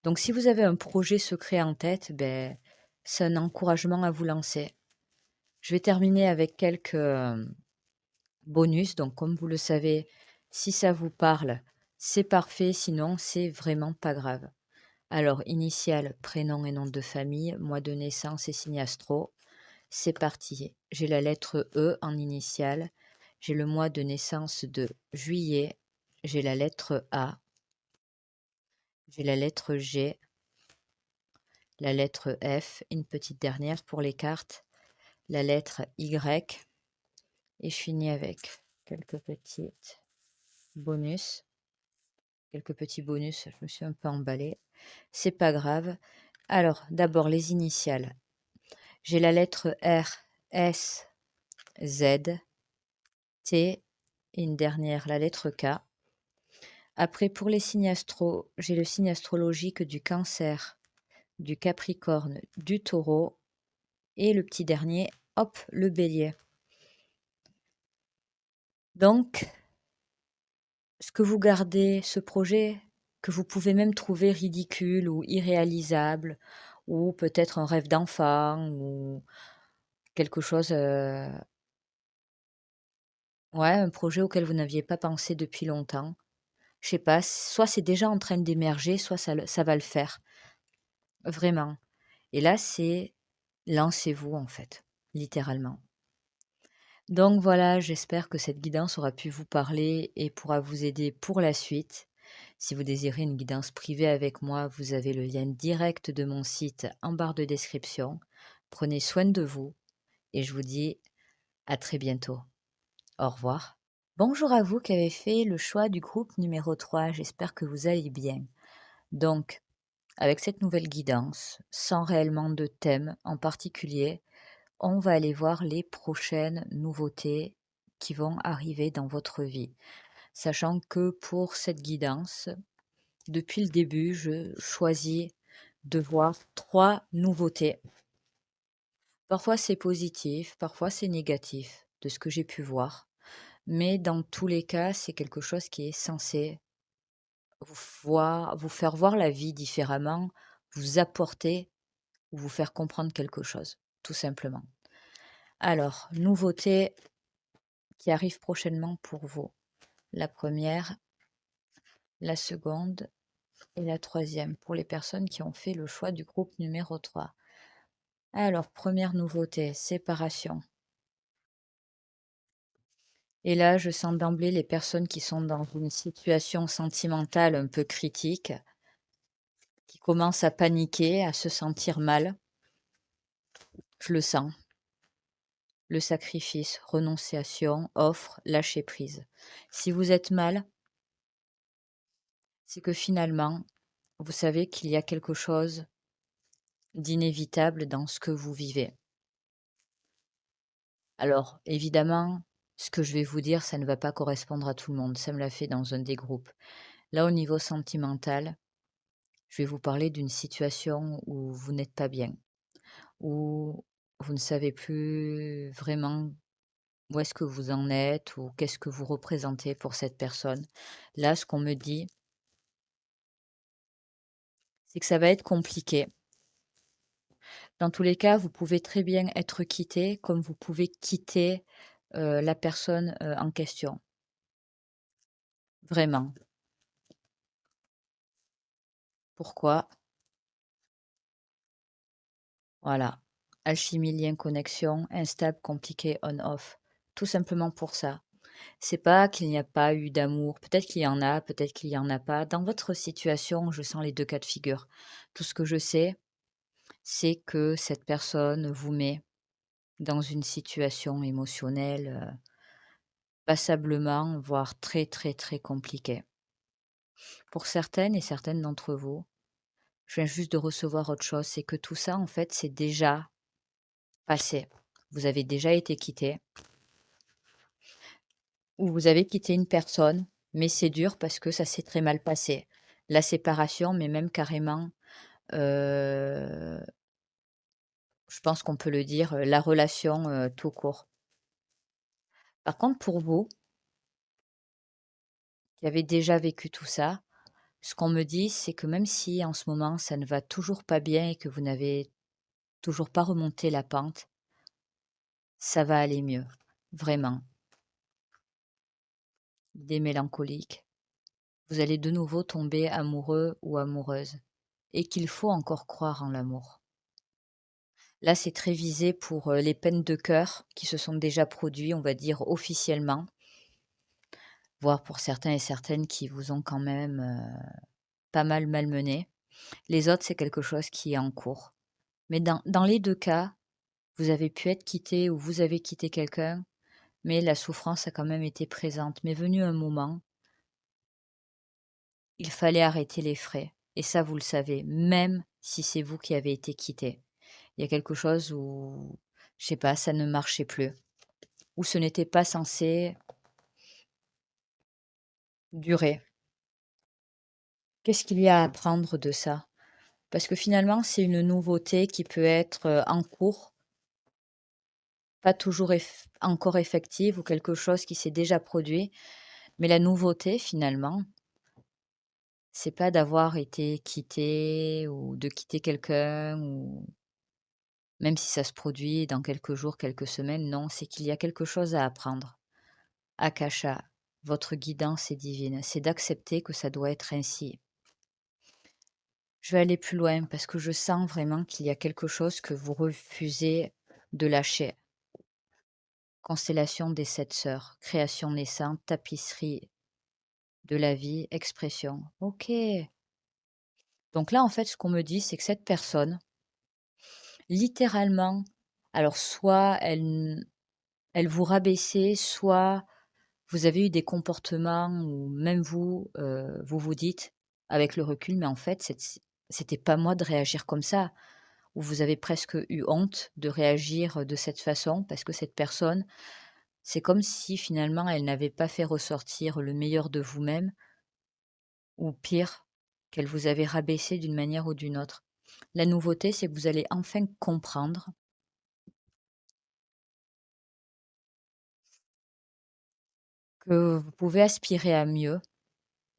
Donc si vous avez un projet secret en tête, ben, c'est un encouragement à vous lancer. Je vais terminer avec quelques bonus. Donc comme vous le savez, si ça vous parle, c'est parfait, sinon c'est vraiment pas grave. Alors, initial, prénom et nom de famille, mois de naissance et signe astro. C'est parti. J'ai la lettre E en initial. J'ai le mois de naissance de juillet. J'ai la lettre A. J'ai la lettre G. La lettre F. Une petite dernière pour les cartes. La lettre Y. Et je finis avec quelques petites bonus. Quelques petits bonus. Je me suis un peu emballée. C'est pas grave. Alors, d'abord les initiales. J'ai la lettre R, S, Z, T et une dernière, la lettre K. Après, pour les signes astro, j'ai le signe astrologique du Cancer, du Capricorne, du Taureau et le petit dernier, hop, le Bélier. Donc, ce que vous gardez, ce projet que vous pouvez même trouver ridicule ou irréalisable, ou peut-être un rêve d'enfant, ou quelque chose, ouais, un projet auquel vous n'aviez pas pensé depuis longtemps. Je sais pas, soit c'est déjà en train d'émerger, soit ça va le faire, vraiment. Et là, c'est lancez-vous en fait, littéralement. Donc voilà, j'espère que cette guidance aura pu vous parler et pourra vous aider pour la suite. Si vous désirez une guidance privée avec moi, vous avez le lien direct de mon site en barre de description. Prenez soin de vous et je vous dis à très bientôt. Au revoir. Bonjour à vous qui avez fait le choix du groupe numéro 3. J'espère que vous allez bien. Donc, avec cette nouvelle guidance, sans réellement de thème en particulier, on va aller voir les prochaines nouveautés qui vont arriver dans votre vie. Sachant que pour cette guidance, depuis le début, je choisis de voir 3 nouveautés. Parfois c'est positif, parfois c'est négatif, de ce que j'ai pu voir. Mais dans tous les cas, c'est quelque chose qui est censé vous faire voir la vie différemment, vous apporter ou vous faire comprendre quelque chose, tout simplement. Alors, nouveautés qui arrivent prochainement pour vous. La première, la seconde et la troisième pour les personnes qui ont fait le choix du groupe numéro 3. Alors, première nouveauté, séparation. Et là, je sens d'emblée les personnes qui sont dans une situation sentimentale un peu critique, qui commencent à paniquer, à se sentir mal. Je le sens. Le sacrifice, renonciation, offre, lâcher prise. Si vous êtes mal, c'est que finalement, vous savez qu'il y a quelque chose d'inévitable dans ce que vous vivez. Alors, évidemment, ce que je vais vous dire, ça ne va pas correspondre à tout le monde. Ça me l'a fait dans un des groupes. Là, au niveau sentimental, je vais vous parler d'une situation où vous n'êtes pas bien, où vous ne savez plus vraiment où est-ce que vous en êtes ou qu'est-ce que vous représentez pour cette personne. Là, ce qu'on me dit, c'est que ça va être compliqué. Dans tous les cas, vous pouvez très bien être quitté, comme vous pouvez quitter la personne en question. Vraiment. Pourquoi? Voilà. Alchimie, lien, connexion, instable, compliqué, on-off. Tout simplement pour ça. C'est pas qu'il n'y a pas eu d'amour. Peut-être qu'il y en a, peut-être qu'il y en a pas. Dans votre situation, je sens les deux cas de figure. Tout ce que je sais, c'est que cette personne vous met dans une situation émotionnelle passablement, voire très très très compliquée. Pour certaines et certaines d'entre vous, je viens juste de recevoir autre chose, c'est que tout ça, en fait, c'est déjà passé. Vous avez déjà été quitté, ou vous avez quitté une personne, mais c'est dur parce que ça s'est très mal passé. La séparation, mais même carrément, euh, je pense qu'on peut le dire, la relation tout court. Par contre, pour vous, qui avez déjà vécu tout ça, ce qu'on me dit, c'est que même si en ce moment ça ne va toujours pas bien et que vous n'avez toujours pas remonté la pente, ça va aller mieux, vraiment. Idée mélancolique. Vous allez de nouveau tomber amoureux ou amoureuse et qu'il faut encore croire en l'amour. Là, c'est très visé pour les peines de cœur qui se sont déjà produites, on va dire officiellement, voire pour certains et certaines qui vous ont quand même pas mal malmené. Les autres, c'est quelque chose qui est en cours. Mais dans les deux cas, vous avez pu être quitté ou vous avez quitté quelqu'un, mais la souffrance a quand même été présente. Mais venu un moment, il fallait arrêter les frais. Et ça, vous le savez, même si c'est vous qui avez été quitté. Il y a quelque chose où, je sais pas, ça ne marchait plus. Ou ce n'était pas censé durer. Qu'est-ce qu'il y a à apprendre de ça? Parce que finalement, c'est une nouveauté qui peut être en cours, pas toujours encore effective ou quelque chose qui s'est déjà produit. Mais la nouveauté, finalement, c'est pas d'avoir été quitté ou de quitter quelqu'un ou même si ça se produit dans quelques jours, quelques semaines, non, c'est qu'il y a quelque chose à apprendre. Akasha, votre guidance est divine, c'est d'accepter que ça doit être ainsi. Je vais aller plus loin parce que je sens vraiment qu'il y a quelque chose que vous refusez de lâcher. Constellation des 7 sœurs, création naissante, tapisserie de la vie, expression. Ok. Donc là, en fait, ce qu'on me dit, c'est que cette personne, littéralement, alors soit elle vous rabaissait, soit vous avez eu des comportements où même vous, vous vous dites, avec le recul: «Mais en fait, c'était pas moi de réagir comme ça». Ou vous avez presque eu honte de réagir de cette façon parce que cette personne, c'est comme si finalement elle n'avait pas fait ressortir le meilleur de vous-même ou pire, qu'elle vous avait rabaissé d'une manière ou d'une autre. La nouveauté, c'est que vous allez enfin comprendre que vous pouvez aspirer à mieux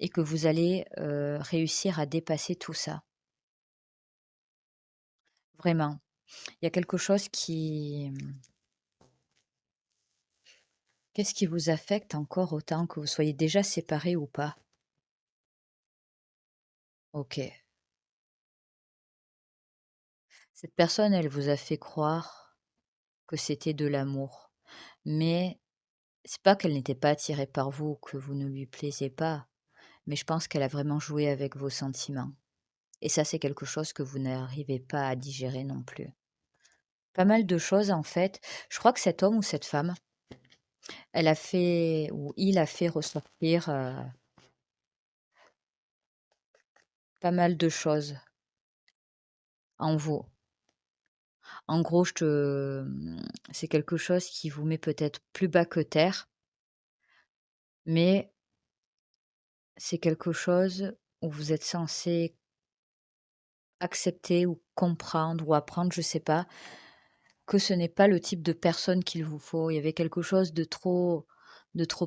et que vous allez, réussir à dépasser tout ça. Vraiment. Il y a quelque chose qui, qu'est-ce qui vous affecte encore autant, que vous soyez déjà séparés ou pas? OK. Cette personne, elle vous a fait croire que c'était de l'amour, mais c'est pas qu'elle n'était pas attirée par vous ou que vous ne lui plaisiez pas, mais je pense qu'elle a vraiment joué avec vos sentiments et ça, c'est quelque chose que vous n'arrivez pas à digérer non plus. Pas mal de choses, en fait. Je crois que cet homme ou cette femme, elle a fait ou il a fait ressortir, pas mal de choses en vous. En gros, c'est quelque chose qui vous met peut-être plus bas que terre, mais c'est quelque chose où vous êtes censé accepter ou comprendre ou apprendre, je sais pas, que ce n'est pas le type de personne qu'il vous faut. Il y avait quelque chose de trop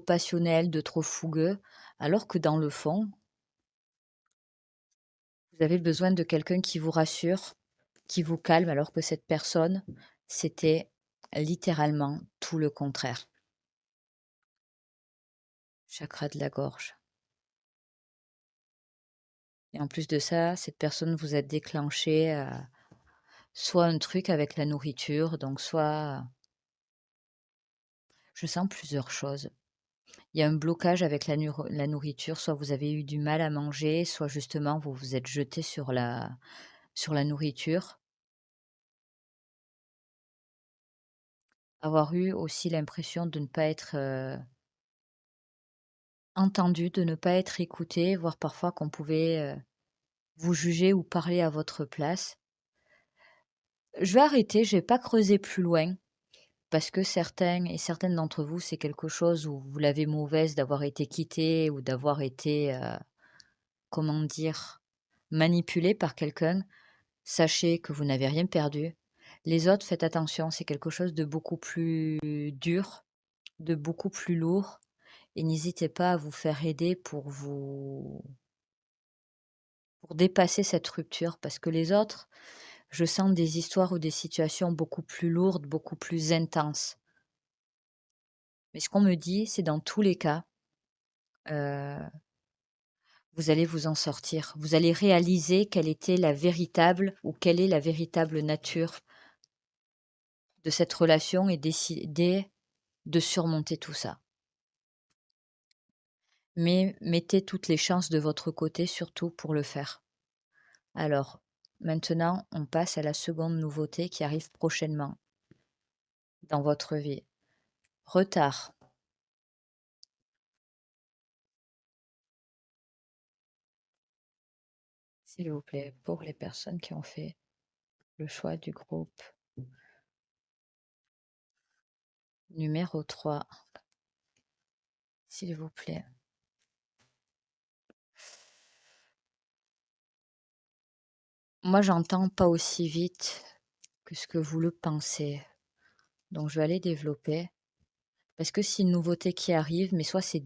passionnel, de trop fougueux, alors que dans le fond, vous avez besoin de quelqu'un qui vous rassure, qui vous calme, alors que cette personne, c'était littéralement tout le contraire. Chakra de la gorge. Et en plus de ça, cette personne vous a déclenché soit un truc avec la nourriture, donc soit je sens plusieurs choses. Il y a un blocage avec la nourriture, soit vous avez eu du mal à manger, soit justement vous vous êtes jeté sur la nourriture. Avoir eu aussi l'impression de ne pas être entendu, de ne pas être écouté, voire parfois qu'on pouvait vous juger ou parler à votre place. Je vais arrêter, je vais pas creuser plus loin. Parce que certains et certaines d'entre vous, c'est quelque chose où vous l'avez mauvaise d'avoir été quitté ou d'avoir été, comment dire? Manipulé par quelqu'un. Sachez que vous n'avez rien perdu. Les autres, faites attention, c'est quelque chose de beaucoup plus dur, de beaucoup plus lourd et n'hésitez pas à vous faire aider pour dépasser cette rupture parce que les autres, je sens des histoires ou des situations beaucoup plus lourdes, beaucoup plus intenses. Mais ce qu'on me dit, c'est dans tous les cas, heu vous allez vous en sortir. Vous allez réaliser quelle était la véritable ou quelle est la véritable nature de cette relation et décider de surmonter tout ça. Mais mettez toutes les chances de votre côté surtout pour le faire. Alors, maintenant, on passe à la seconde nouveauté qui arrive prochainement dans votre vie. Retard, s'il vous plaît, pour les personnes qui ont fait le choix du groupe numéro 3, s'il vous plaît. Moi, j'entends pas aussi vite que ce que vous le pensez. Donc, je vais aller développer. Parce que c'est une nouveauté qui arrive, mais soit c'est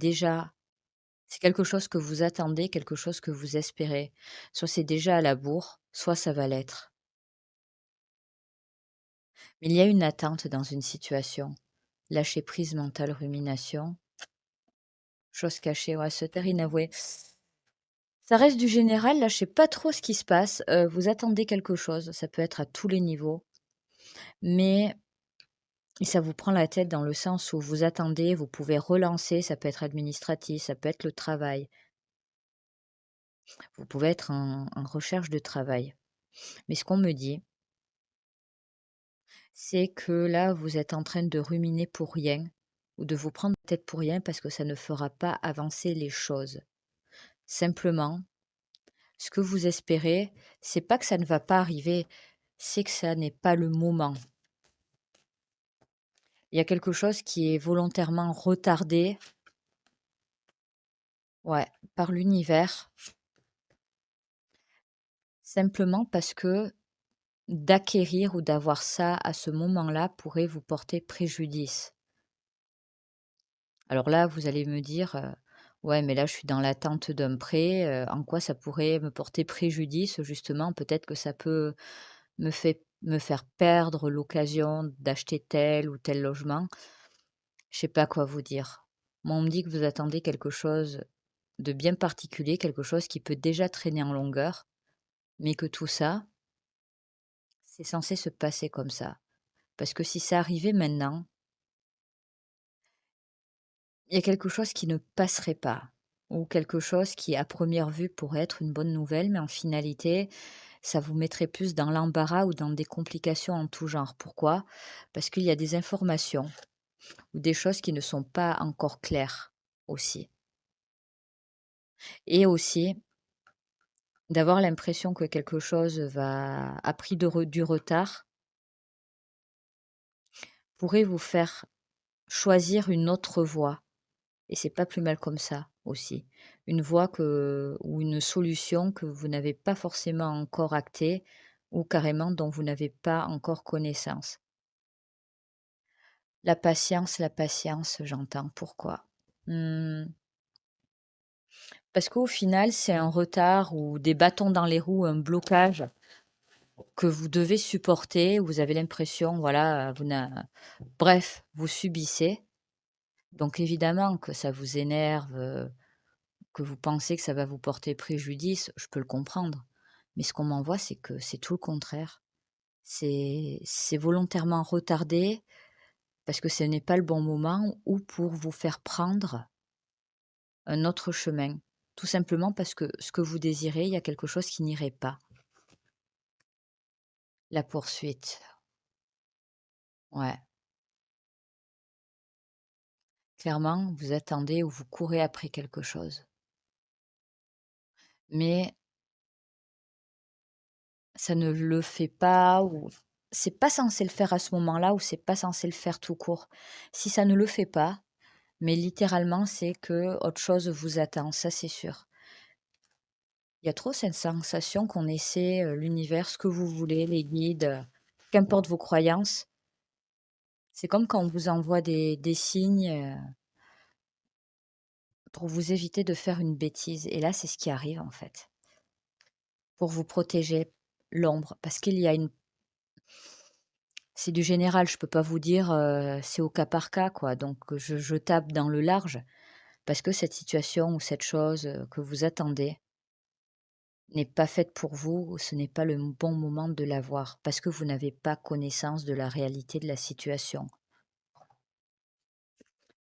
quelque chose que vous attendez, quelque chose que vous espérez. Soit c'est déjà à la bourre, soit ça va l'être. Mais il y a une attente dans une situation. Lâcher prise mentale, rumination. Chose cachée, ouais, se taire inavoué. Ça reste du général, là, je sais pas trop ce qui se passe. Vous attendez quelque chose, ça peut être à tous les niveaux. Mais et ça vous prend la tête dans le sens où vous attendez, vous pouvez relancer, ça peut être administratif, ça peut être le travail. Vous pouvez être en recherche de travail. Mais ce qu'on me dit, c'est que là, vous êtes en train de ruminer pour rien ou de vous prendre la tête pour rien parce que ça ne fera pas avancer les choses. Simplement, ce que vous espérez, c'est pas que ça ne va pas arriver, c'est que ça n'est pas le moment. Il y a quelque chose qui est volontairement retardé, ouais, par l'univers, simplement parce que d'acquérir ou d'avoir ça à ce moment-là pourrait vous porter préjudice. Alors là, vous allez me dire, «Ouais, mais là, je suis dans l'attente d'un prêt, en quoi ça pourrait me porter préjudice?» justement, peut-être que ça peut me faire perdre l'occasion d'acheter tel ou tel logement. Je sais pas quoi vous dire. Moi, on me dit que vous attendez quelque chose de bien particulier, quelque chose qui peut déjà traîner en longueur, mais que tout ça, c'est censé se passer comme ça. Parce que si ça arrivait maintenant, il y a quelque chose qui ne passerait pas ou quelque chose qui, à première vue, pourrait être une bonne nouvelle, mais en finalité, ça vous mettrait plus dans l'embarras ou dans des complications en tout genre. Pourquoi? Parce qu'il y a des informations ou des choses qui ne sont pas encore claires aussi. Et aussi, D'avoir l'impression que quelque chose a pris du retard, pourrait vous faire choisir une autre voie et c'est pas plus mal comme ça aussi. Une voie que ou une solution que vous n'avez pas forcément encore actée ou carrément dont vous n'avez pas encore connaissance. La patience, j'entends. Pourquoi? Mmh, parce qu'au final, c'est un retard ou des bâtons dans les roues, un blocage que vous devez supporter. Vous avez l'impression, voilà, vous n'a bref, vous subissez. Donc évidemment que ça vous énerve, que vous pensez que ça va vous porter préjudice, je peux le comprendre. Mais ce qu'on m'envoie, c'est que c'est tout le contraire. C'est volontairement retardé parce que ce n'est pas le bon moment ou pour vous faire prendre un autre chemin. Tout simplement parce que ce que vous désirez, il y a quelque chose qui n'irait pas. La poursuite. Ouais. Clairement, vous attendez ou vous courez après quelque chose. Mais ça ne le fait pas ou c'est pas censé le faire à ce moment-là ou c'est pas censé le faire tout court. Si ça ne le fait pas, mais littéralement, c'est que autre chose vous attend, ça c'est sûr. Il y a trop cette sensation qu'on essaie, l'univers, ce que vous voulez, les guides, qu'importe vos croyances. C'est comme quand on vous envoie des signes, pour vous éviter de faire une bêtise et là, c'est ce qui arrive en fait. Pour vous protéger, l'ombre, parce qu'il y a une c'est du général, je peux pas vous dire, c'est au cas par cas quoi, donc je tape dans le large parce que cette situation ou cette chose, que vous attendez n'est pas faite pour vous, ce n'est pas le bon moment de l'avoir, parce que vous n'avez pas connaissance de la réalité de la situation.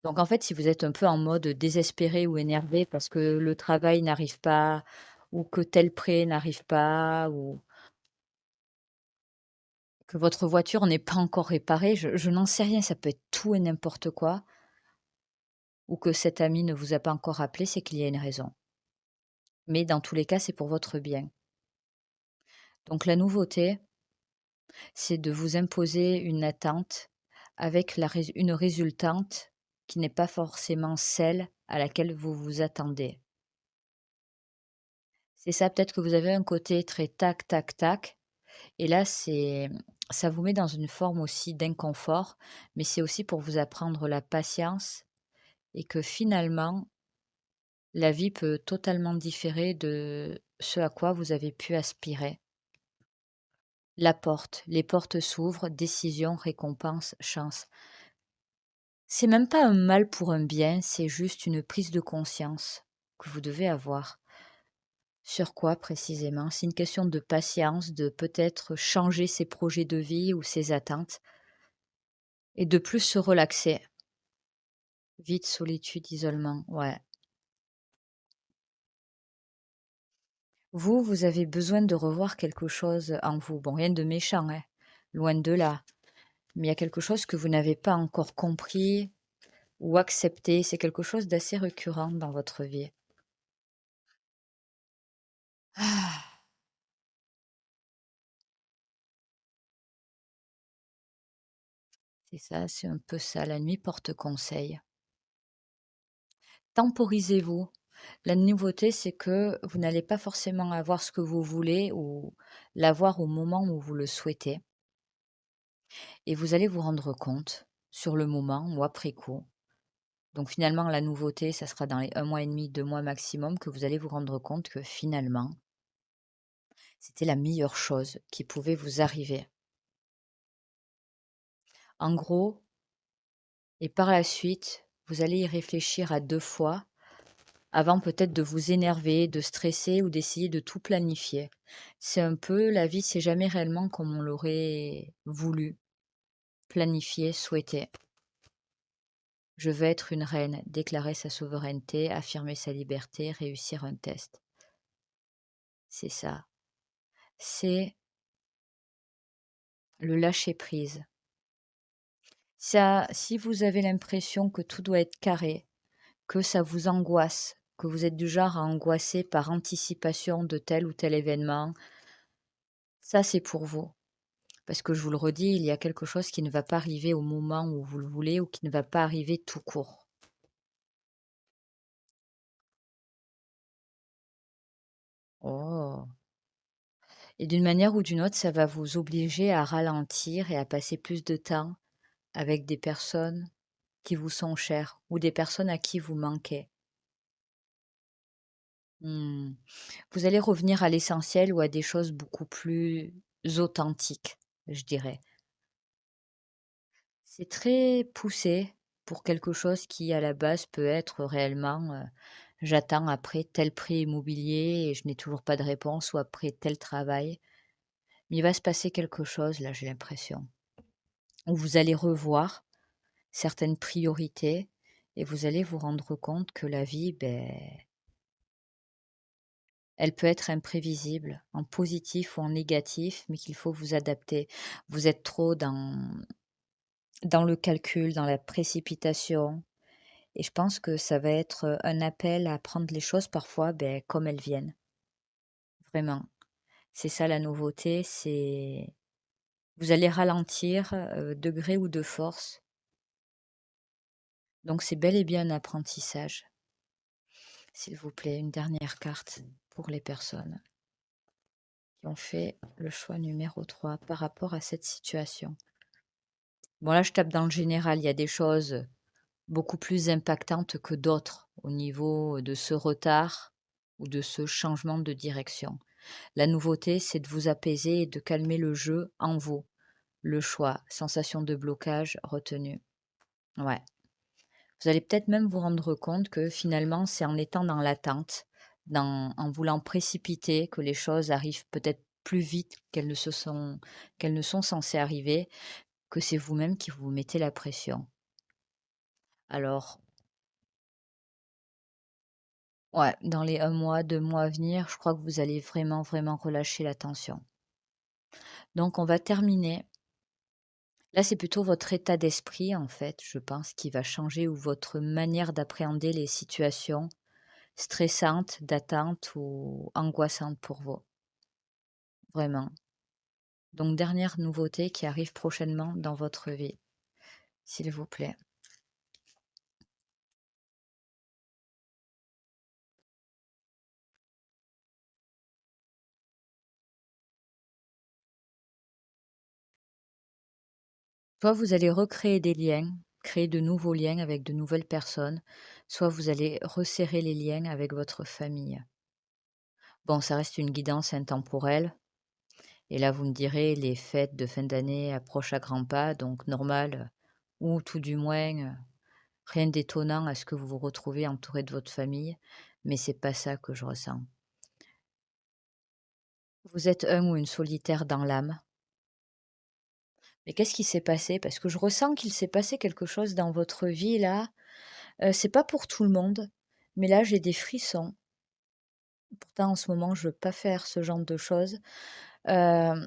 Donc en fait, si vous êtes un peu en mode désespéré ou énervé parce que le travail n'arrive pas ou que tel prêt n'arrive pas ou que votre voiture n'est pas encore réparée, je n'en sais rien, ça peut être tout et n'importe quoi, ou que cet ami ne vous a pas encore appelé, c'est qu'il y a une raison. Mais dans tous les cas, c'est pour votre bien. Donc la nouveauté, c'est de vous imposer une attente avec une résultante qui n'est pas forcément celle à laquelle vous vous attendez. C'est ça, peut-être que vous avez un côté très tac, tac, tac, et là, ça vous met dans une forme aussi d'inconfort, mais c'est aussi pour vous apprendre la patience et que finalement, la vie peut totalement différer de ce à quoi vous avez pu aspirer. Les portes s'ouvrent, décision, récompense, chance. C'est même pas un mal pour un bien, c'est juste une prise de conscience que vous devez avoir. Sur quoi précisément? C'est une question de patience, de peut-être changer ses projets de vie ou ses attentes et de plus se relaxer. Vide, solitude, isolement, ouais. Vous, vous avez besoin de revoir quelque chose en vous. Bon, rien de méchant, hein, loin de là. Mais il y a quelque chose que vous n'avez pas encore compris ou accepté. C'est quelque chose d'assez récurrent dans votre vie. Ah, c'est ça, c'est un peu ça. La nuit porte conseil. Temporisez-vous. La nouveauté, c'est que vous n'allez pas forcément avoir ce que vous voulez ou l'avoir au moment où vous le souhaitez. Et vous allez vous rendre compte sur le moment ou après coup. Donc finalement, la nouveauté, ça sera dans les 1 mois et demi, 2 mois maximum que vous allez vous rendre compte que finalement, c'était la meilleure chose qui pouvait vous arriver. En gros, et par la suite, vous allez y réfléchir à 2 fois avant peut-être de vous énerver, de stresser ou d'essayer de tout planifier. C'est un peu la vie, c'est jamais réellement comme on l'aurait voulu, planifié, souhaité. Je veux être une reine, déclarer sa souveraineté, affirmer sa liberté, réussir un test. C'est ça. C'est le lâcher prise. Ça, si vous avez l'impression que tout doit être carré, que ça vous angoisse, que vous êtes du genre à angoisser par anticipation de tel ou tel événement, ça c'est pour vous. Parce que je vous le redis, il y a quelque chose qui ne va pas arriver au moment où vous le voulez ou qui ne va pas arriver tout court. Oh! Et d'une manière ou d'une autre, ça va vous obliger à ralentir et à passer plus de temps avec des personnes qui vous sont chères ou des personnes à qui vous manquez. Mmh. Vous allez revenir à l'essentiel ou à des choses beaucoup plus authentiques, je dirais. C'est très poussé pour quelque chose qui, à la base, peut être réellement, j'attends après tel prix immobilier et je n'ai toujours pas de réponse ou après tel travail. Mais il va se passer quelque chose là, j'ai l'impression, où vous allez revoir certaines priorités et vous allez vous rendre compte que la vie, ben, elle peut être imprévisible, en positif ou en négatif, mais qu'il faut vous adapter. Vous êtes trop dans le calcul, dans la précipitation et je pense que ça va être, un appel à prendre les choses parfois, ben, comme elles viennent, vraiment. C'est ça la nouveauté, c'est vous allez ralentir, de gré ou de force, donc c'est bel et bien un apprentissage. S'il vous plaît, une dernière carte pour les personnes qui ont fait le choix numéro 3 par rapport à cette situation. Bon là, je tape dans le général, il y a des choses beaucoup plus impactantes que d'autres au niveau de ce retard ou de ce changement de direction. La nouveauté, c'est de vous apaiser et de calmer le jeu en vous. Le choix, sensation de blocage, retenue. Ouais. Vous allez peut-être même vous rendre compte que finalement, c'est en étant dans l'attente, en voulant précipiter, que les choses arrivent peut-être plus vite qu'elles ne sont censées arriver, que c'est vous-même qui vous mettez la pression. Alors, ouais, dans les 1 mois, 2 mois à venir, je crois que vous allez vraiment, vraiment relâcher la tension. Donc on va terminer. Là, c'est plutôt votre état d'esprit, en fait, je pense, qui va changer ou votre manière d'appréhender les situations stressantes, d'attente ou angoissantes pour vous, vraiment. Donc dernière nouveauté qui arrive prochainement dans votre vie, s'il vous plaît. Soit vous allez recréer des liens, créer de nouveaux liens avec de nouvelles personnes, soit vous allez resserrer les liens avec votre famille. Bon, ça reste une guidance intemporelle. Et là, vous me direz, les fêtes de fin d'année approchent à grands pas, donc normal, ou tout du moins, rien d'étonnant à ce que vous vous retrouvez entouré de votre famille, mais c'est pas ça que je ressens. Vous êtes un ou une solitaire dans l'âme. Mais qu'est-ce qui s'est passé? Parce que je ressens qu'il s'est passé quelque chose dans votre vie là. C'est pas pour tout le monde, mais là j'ai des frissons. Pourtant en ce moment je veux pas faire ce genre de choses. Hem,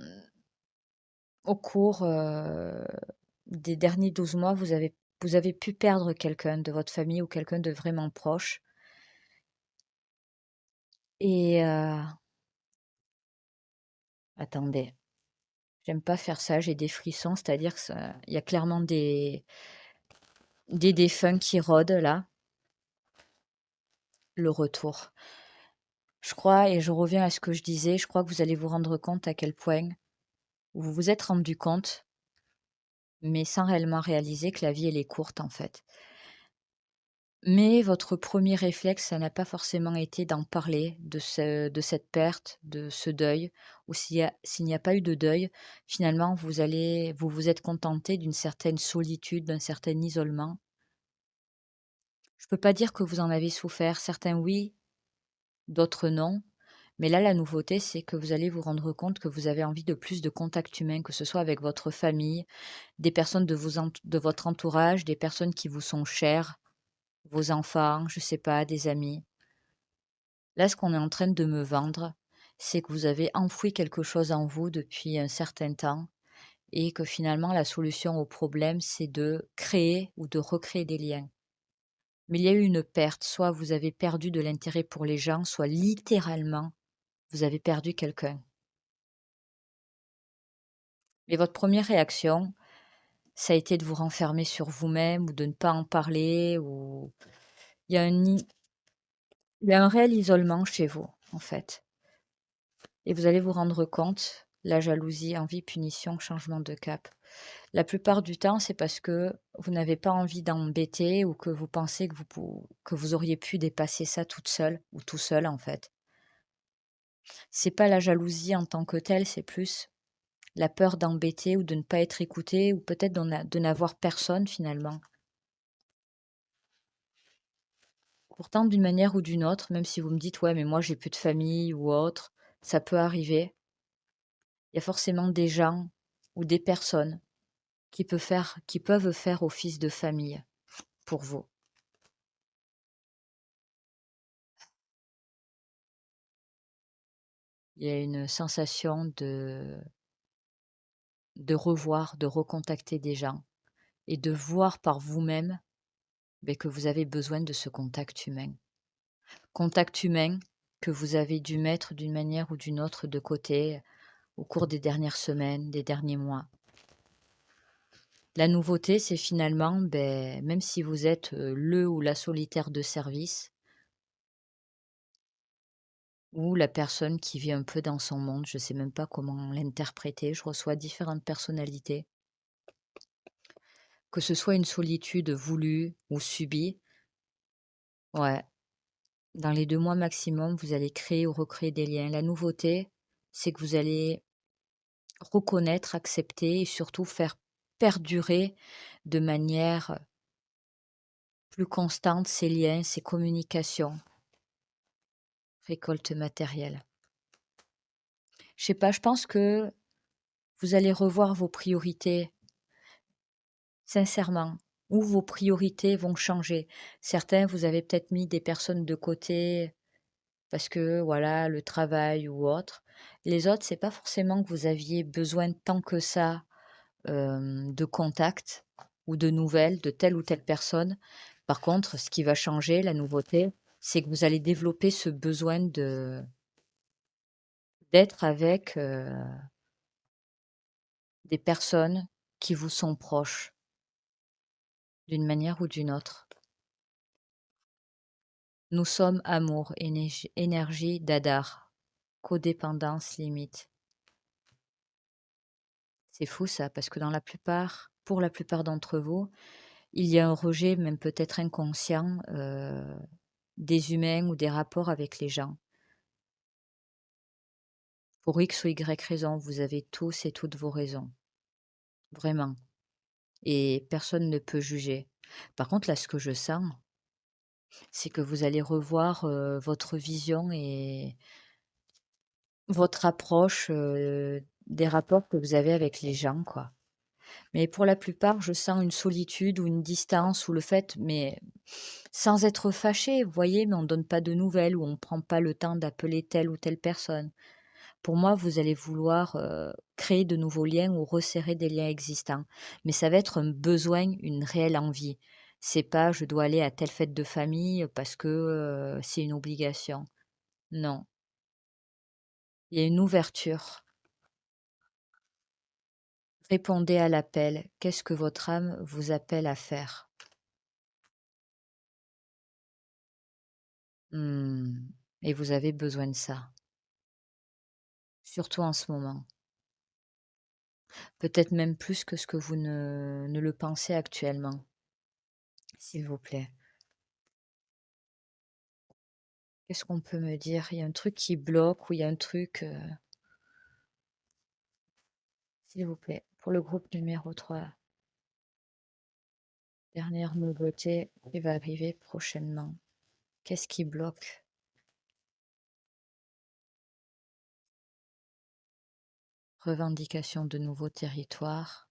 Au cours, des derniers 12 mois, vous avez pu perdre quelqu'un de votre famille ou quelqu'un de vraiment proche et attendez, j'aime pas faire ça, j'ai des frissons, c'est-à-dire que ça il y a clairement des défunts qui rôdent là, le retour. Je crois et je reviens à ce que je disais, je crois que vous allez vous rendre compte à quel point vous vous êtes rendu compte, mais sans réellement réaliser que la vie elle est courte en fait. Mais votre premier réflexe, ça n'a pas forcément été d'en parler, de cette perte, de ce deuil, ou s'il n'y a pas eu de deuil, finalement vous vous êtes contenté d'une certaine solitude, d'un certain isolement. Je peux pas dire que vous en avez souffert, certains oui, d'autres non, mais là la nouveauté, c'est que vous allez vous rendre compte que vous avez envie de plus de contact humain, que ce soit avec votre famille, des personnes de votre entourage, des personnes qui vous sont chères, vos enfants, je sais pas, des amis. Là, ce qu'on est en train de me vendre, c'est que vous avez enfoui quelque chose en vous depuis un certain temps et que finalement la solution au problème, c'est de créer ou de recréer des liens. Mais il y a eu une perte, soit vous avez perdu de l'intérêt pour les gens, soit littéralement, vous avez perdu quelqu'un. Et votre première réaction, ça a été de vous renfermer sur vous-même ou de ne pas en parler ou il y a un i il y a un réel isolement chez vous, en fait et vous allez vous rendre compte, la jalousie, envie, punition, changement de cap. La plupart du temps, c'est parce que vous n'avez pas envie d'embêter ou que vous pensez que vous auriez pu dépasser ça toute seule ou tout seul, en fait. C'est pas la jalousie en tant que telle, c'est plus la peur d'embêter ou de ne pas être écouté ou peut-être de n'avoir personne finalement. Pourtant, d'une manière ou d'une autre, même si vous me dites: «Ouais, mais moi j'ai plus de famille» ou autre, ça peut arriver. Il y a forcément des gens ou des personnes qui peuvent faire office de famille pour vous. Il y a une sensation de revoir, de recontacter des gens et de voir par vous-même, beh, que vous avez besoin de ce contact humain. Contact humain que vous avez dû mettre d'une manière ou d'une autre de côté au cours des dernières semaines, des derniers mois. La nouveauté, c'est finalement, beh, même si vous êtes, le ou la solitaire de service ou la personne qui vit un peu dans son monde, je ne sais même pas comment l'interpréter, je reçois différentes personnalités. Que ce soit une solitude voulue ou subie, ouais, dans les 2 mois maximum, vous allez créer ou recréer des liens. La nouveauté, c'est que vous allez reconnaître, accepter et surtout faire perdurer de manière plus constante ces liens, ces communications, récolte matérielle. Je sais pas, je pense que vous allez revoir vos priorités, sincèrement, ou vos priorités vont changer. Certains, vous avez peut-être mis des personnes de côté parce que voilà, le travail ou autre. Les autres, c'est pas forcément que vous aviez besoin tant que ça, de contact ou de nouvelles de telle ou telle personne. Par contre, ce qui va changer, la nouveauté, c'est que vous allez développer ce besoin d'être avec, des personnes qui vous sont proches, d'une manière ou d'une autre. Nous sommes amour, énergie d'Adar, codépendance limite. C'est fou ça, parce que pour la plupart d'entre vous, il y a un rejet, même peut-être inconscient, des humains ou des rapports avec les gens. Pour X ou Y raison, vous avez tous et toutes vos raisons, vraiment, et personne ne peut juger. Par contre, là, ce que je sens, c'est que vous allez revoir, votre vision et votre approche, des rapports que vous avez avec les gens, quoi. Mais pour la plupart, je sens une solitude ou une distance ou le fait mais sans être fâché, vous voyez? Mais on ne donne pas de nouvelles ou on ne prend pas le temps d'appeler telle ou telle personne. Pour moi, vous allez vouloir, créer de nouveaux liens ou resserrer des liens existants. Mais ça va être un besoin, une réelle envie. C'est pas: «Je dois aller à telle fête de famille parce que, c'est une obligation». Non, il y a une ouverture. Répondez à l'appel. Qu'est-ce que votre âme vous appelle à faire? Mmh, et vous avez besoin de ça, surtout en ce moment. Peut-être même plus que ce que vous ne le pensez actuellement, s'il vous plaît. Qu'est-ce qu'on peut me dire? Il y a un truc qui bloque ou il y a un truc, s'il vous plaît, pour le groupe numéro 3, dernière nouveauté qui va arriver prochainement. Qu'est-ce qui bloque? Revendication de nouveaux territoires,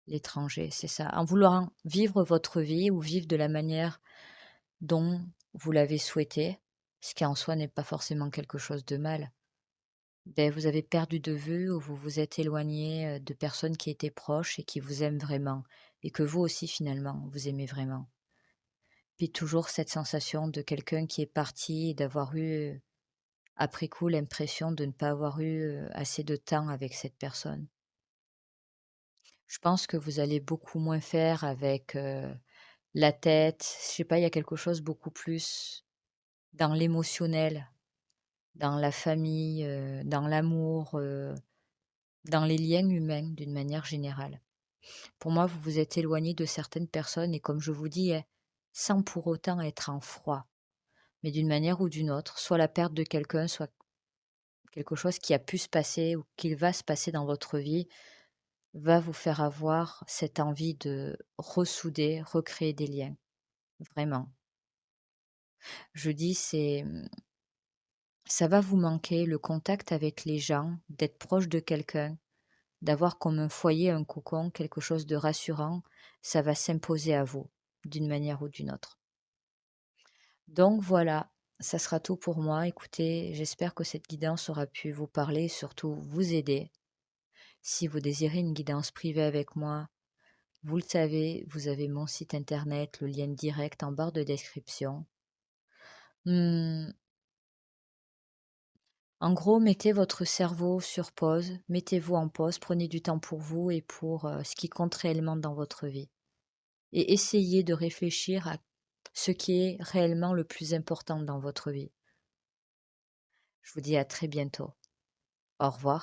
l'étranger, c'est ça. En voulant vivre votre vie ou vivre de la manière dont vous l'avez souhaité, ce qui en soi n'est pas forcément quelque chose de mal. Ben vous avez perdu de vue ou vous vous êtes éloigné, de personnes qui étaient proches et qui vous aiment vraiment et que vous aussi finalement, vous aimez vraiment. Puis toujours cette sensation de quelqu'un qui est parti et d'avoir eu, après coup, l'impression de ne pas avoir eu, assez de temps avec cette personne. Je pense que vous allez beaucoup moins faire avec, la tête. Je sais pas, il y a quelque chose beaucoup plus dans l'émotionnel, dans la famille, dans l'amour, dans les liens humains d'une manière générale. Pour moi, vous vous êtes éloigné de certaines personnes et comme je vous dis, sans pour autant être en froid, mais d'une manière ou d'une autre, soit la perte de quelqu'un, soit quelque chose qui a pu se passer ou qui va se passer dans votre vie, va vous faire avoir cette envie de ressouder, recréer des liens, vraiment. Je dis, ça va vous manquer le contact avec les gens, d'être proche de quelqu'un, d'avoir comme un foyer, un cocon, quelque chose de rassurant, ça va s'imposer à vous, d'une manière ou d'une autre. Donc voilà, ça sera tout pour moi. Écoutez, j'espère que cette guidance aura pu vous parler et surtout vous aider. Si vous désirez une guidance privée avec moi, vous le savez, vous avez mon site internet, le lien direct en barre de description. Mmh, en gros, mettez votre cerveau sur pause, mettez-vous en pause, prenez du temps pour vous et pour, ce qui compte réellement dans votre vie et essayez de réfléchir à ce qui est réellement le plus important dans votre vie. Je vous dis à très bientôt. Au revoir.